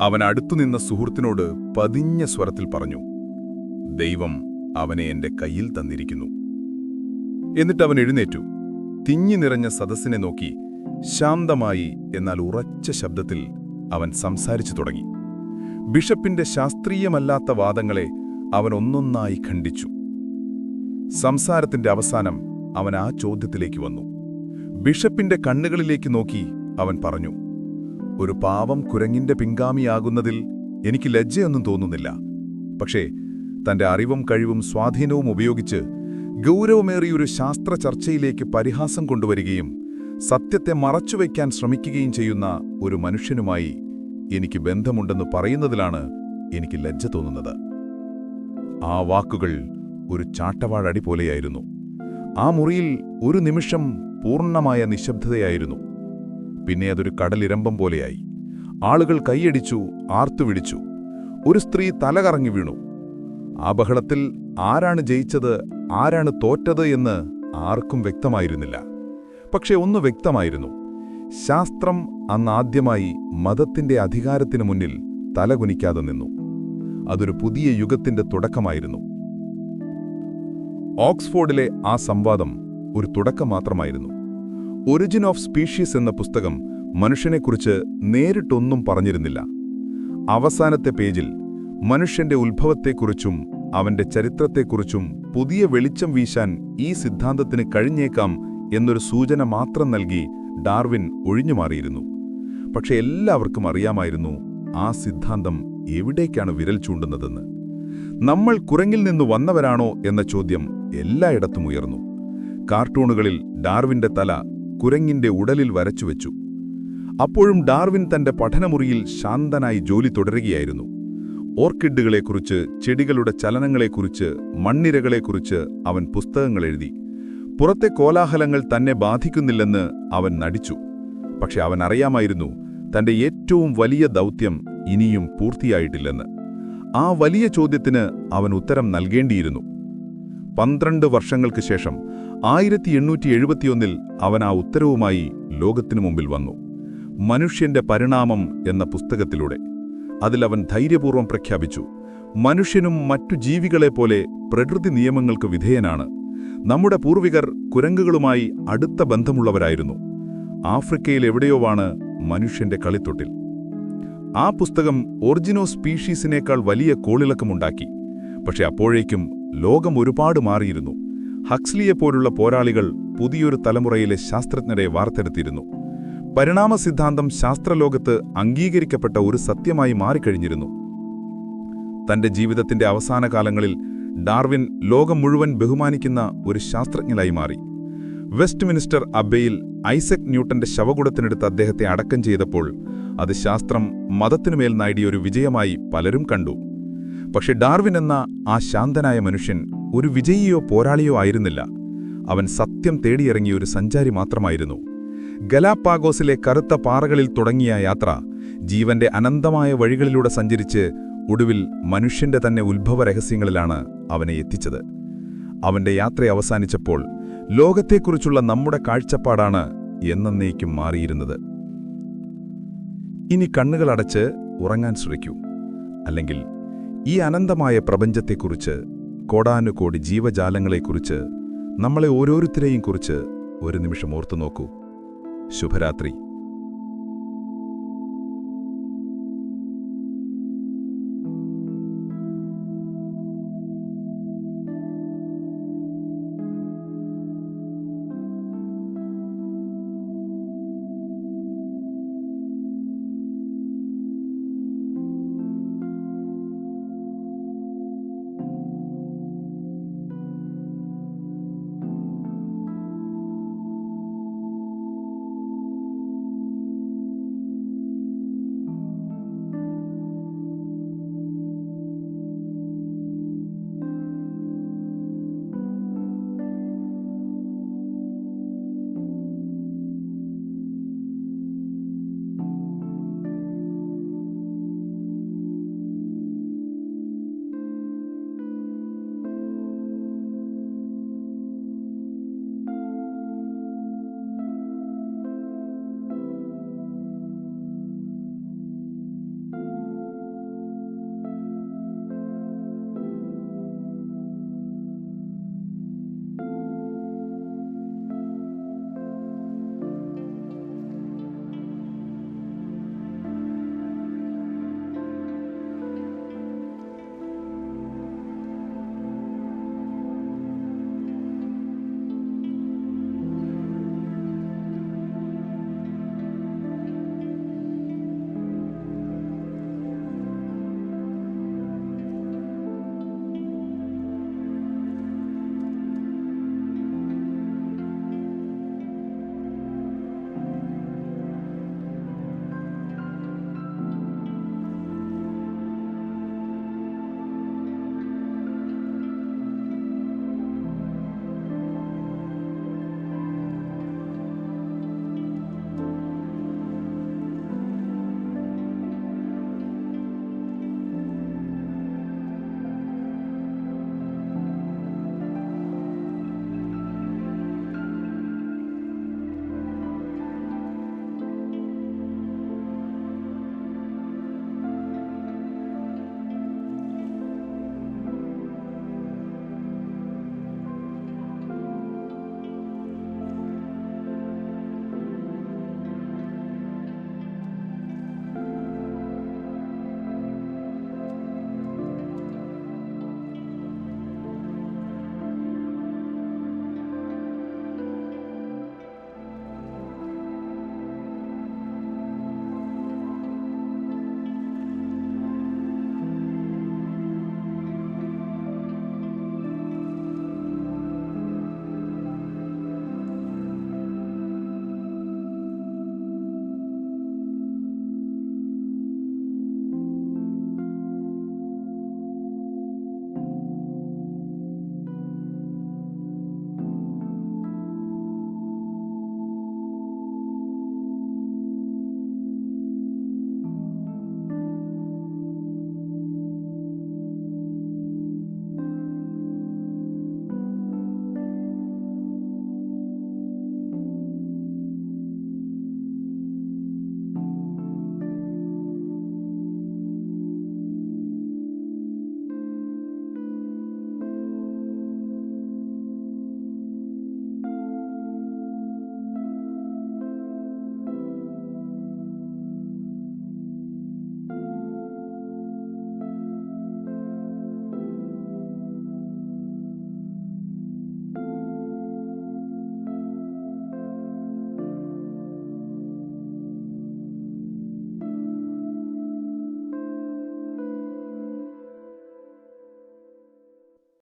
അവൻ അടുത്തുനിന്ന സുഹൃത്തിനോട് പതിഞ്ഞ സ്വരത്തിൽ പറഞ്ഞു, ദൈവം അവനെ എന്റെ കയ്യിൽ തന്നിരിക്കുന്നു. എന്നിട്ട് അവൻ എഴുന്നേറ്റു. തിങ്ങി നിറഞ്ഞ സദസ്സിനെ നോക്കി ശാന്തമായി എന്നാൽ ഉറച്ച ശബ്ദത്തിൽ അവൻ സംസാരിച്ചു തുടങ്ങി. ബിഷപ്പിന്റെ ശാസ്ത്രീയമല്ലാത്ത വാദങ്ങളെ അവൻ ഒന്നൊന്നായി ഖണ്ഡിച്ചു. സംസാരത്തിന്റെ അവസാനം അവൻ ആ ചോദ്യത്തിലേക്ക് വന്നു. ബിഷപ്പിന്റെ കണ്ണുകളിലേക്ക് നോക്കി അവൻ പറഞ്ഞു, ഒരു പാവം കുരങ്ങിന്റെ പിൻഗാമിയാകുന്നതിൽ എനിക്ക് ലജ്ജയൊന്നും തോന്നുന്നില്ല. പക്ഷേ തന്റെ അറിവും കഴിവും സ്വാധീനവും ഉപയോഗിച്ച് ഗൗരവമേറിയൊരു ശാസ്ത്ര ചർച്ചയിലേക്ക് പരിഹാസം കൊണ്ടുവരികയും സത്യത്തെ മറച്ചുവയ്ക്കാൻ ശ്രമിക്കുകയും ചെയ്യുന്ന ഒരു മനുഷ്യനുമായി എനിക്ക് ബന്ധമുണ്ടെന്ന് പറയുന്നതിലാണ് എനിക്ക് ലജ്ജ തോന്നുന്നത്. ആ വാക്കുകൾ ഒരു ചാട്ടവാഴടി പോലെയായിരുന്നു. ആ മുറിയിൽ ഒരു നിമിഷം പൂർണ്ണമായ നിശബ്ദതയായിരുന്നു. പിന്നെ അതൊരു കടലിരമ്പം പോലെയായി. ആളുകൾ കൈയടിച്ചു, ആർത്തുവിളിച്ചു. ഒരു സ്ത്രീ തലകറങ്ങി വീണു. ആ ബഹളത്തിൽ ആരാണ് ജയിച്ചത്, ആരാണ് തോറ്റത് എന്ന് ആർക്കും വ്യക്തമായിരുന്നില്ല. പക്ഷേ ഒന്ന് വ്യക്തമായിരുന്നു: ശാസ്ത്രം അന്നാദ്യമായി മതത്തിന്റെ അധികാരത്തിനു മുന്നിൽ തലകുനിക്കാതെ നിന്നു. അതൊരു പുതിയ യുഗത്തിന്റെ തുടക്കമായിരുന്നു. ഓക്സ്ഫോർഡിലെ ആ സംവാദം ഒരു തുടക്കം മാത്രമായിരുന്നു. ഒറിജിൻ ഓഫ് സ്പീഷീസ് എന്ന പുസ്തകം മനുഷ്യനെക്കുറിച്ച് നേരിട്ടൊന്നും പറഞ്ഞിരുന്നില്ല. അവസാനത്തെ പേജിൽ മനുഷ്യന്റെ ഉത്ഭവത്തെക്കുറിച്ചും അവന്റെ ചരിത്രത്തെക്കുറിച്ചും പുതിയ വെളിച്ചം വീശാൻ ഈ സിദ്ധാന്തത്തിന് കഴിഞ്ഞേക്കാം എന്നൊരു സൂചന മാത്രം നൽകി ഡാർവിൻ ഒഴിഞ്ഞുമാറിയിരുന്നു. പക്ഷെ എല്ലാവർക്കും അറിയാമായിരുന്നു ആ സിദ്ധാന്തം എവിടേക്കാണ് വിരൽ ചൂണ്ടുന്നതെന്ന്. നമ്മൾ കുരങ്ങിൽ നിന്നു വന്നവരാണോ എന്ന ചോദ്യം എല്ലായിടത്തും ഉയർന്നു. കാർട്ടൂണുകളിൽ ഡാർവിന്റെ തല കുരങ്ങിന്റെ ഉടലിൽ വരച്ചുവെച്ചു. അപ്പോഴും ഡാർവിൻ തന്റെ പഠനമുറിയിൽ ശാന്തനായി ജോലി തുടരുകയായിരുന്നു. ഓർക്കിഡുകളെക്കുറിച്ച്, ചെടികളുടെ ചലനങ്ങളെക്കുറിച്ച്, മണ്ണിരകളെക്കുറിച്ച് അവൻ പുസ്തകങ്ങൾ എഴുതി. പുറത്തെ കോലാഹലങ്ങൾ തന്നെ ബാധിക്കുന്നില്ലെന്ന് അവൻ നടിച്ചു. പക്ഷെ അവൻ അറിയാമായിരുന്നു തന്റെ ഏറ്റവും വലിയ ദൗത്യം ഇനിയും പൂർത്തിയായിട്ടില്ലെന്ന്. ആ വലിയ ചോദ്യത്തിന് അവൻ ഉത്തരം നൽകേണ്ടിയിരുന്നു. 12 വർഷങ്ങൾക്ക് ശേഷം 1871 അവൻ ആ ഉത്തരവുമായി ലോകത്തിനു മുമ്പിൽ വന്നു. മനുഷ്യന്റെ പരിണാമം എന്ന പുസ്തകത്തിലൂടെ. അതിലവൻ ധൈര്യപൂർവ്വം പ്രഖ്യാപിച്ചു, മനുഷ്യനും മറ്റു ജീവികളെപ്പോലെ പ്രകൃതി നിയമങ്ങൾക്ക് വിധേയനാണ്. നമ്മുടെ പൂർവികർ കുരങ്ങുകളുമായി അടുത്ത ബന്ധമുള്ളവരായിരുന്നു. ആഫ്രിക്കയിൽ എവിടെയോവാണ് മനുഷ്യന്റെ കളിത്തൊട്ടിൽ. ആ പുസ്തകം ഒറിജിൻ ഓഫ് സ്പീഷീസിനേക്കാൾ വലിയ കോളിളക്കമുണ്ടാക്കി. പക്ഷെ അപ്പോഴേക്കും ലോകം ഒരുപാട് മാറിയിരുന്നു. ഹക്സ്ലിയെപ്പോലുള്ള പോരാളികൾ പുതിയൊരു തലമുറയിലെ ശാസ്ത്രജ്ഞരെ വാർത്തെടുത്തിരുന്നു. പരിണാമ സിദ്ധാന്തം ശാസ്ത്രലോകത്ത് അംഗീകരിക്കപ്പെട്ട ഒരു സത്യമായി മാറിക്കഴിഞ്ഞിരുന്നു. തന്റെ ജീവിതത്തിന്റെ അവസാന കാലങ്ങളിൽ ഡാർവിൻ ലോകം മുഴുവൻ ബഹുമാനിക്കുന്ന ഒരു ശാസ്ത്രജ്ഞനായി മാറി. വെസ്റ്റ്മിനിസ്റ്റർ അബ്ബയിൽ ഐസക് ന്യൂട്ടന്റെ ശവകുടത്തിനെടുത്ത് അദ്ദേഹത്തെ അടക്കം ചെയ്തപ്പോൾ അത് ശാസ്ത്രം മതത്തിനുമേൽ നേടിയ ഒരു വിജയമായി പലരും കണ്ടു. പക്ഷെ ഡാർവിൻ എന്ന ആ ശാന്തനായ മനുഷ്യൻ ഒരു വിജയിയോ പോരാളിയോ ആയിരുന്നില്ല. അവൻ സത്യം തേടിയിറങ്ങിയ ഒരു സഞ്ചാരി മാത്രമായിരുന്നു. ഗലാപ്പാഗോസിലെ കറുത്ത പാറകളിൽ തുടങ്ങിയ യാത്ര ജീവന്റെ അനന്തമായ വഴികളിലൂടെ സഞ്ചരിച്ച് ഒടുവിൽ മനുഷ്യന്റെ തന്നെ ഉത്ഭവരഹസ്യങ്ങളിലാണ് അവനെ എത്തിച്ചത്. അവന്റെ യാത്ര അവസാനിച്ചപ്പോൾ ലോകത്തെക്കുറിച്ചുള്ള നമ്മുടെ കാഴ്ചപ്പാടാണ് എന്നേക്കും മാറിയിരുന്നത്. ഇനി കണ്ണുകളടച്ച് ഉറങ്ങാൻ ശ്രമിക്കൂ. അല്ലെങ്കിൽ ഈ അനന്തമായ പ്രപഞ്ചത്തെക്കുറിച്ച്, കോടാനുകോടി ജീവജാലങ്ങളെക്കുറിച്ച്, നമ്മളെ ഓരോരുത്തരെയും കുറിച്ച് ഒരു നിമിഷം ഓർത്തു നോക്കൂ. ശുഭരാത്രി.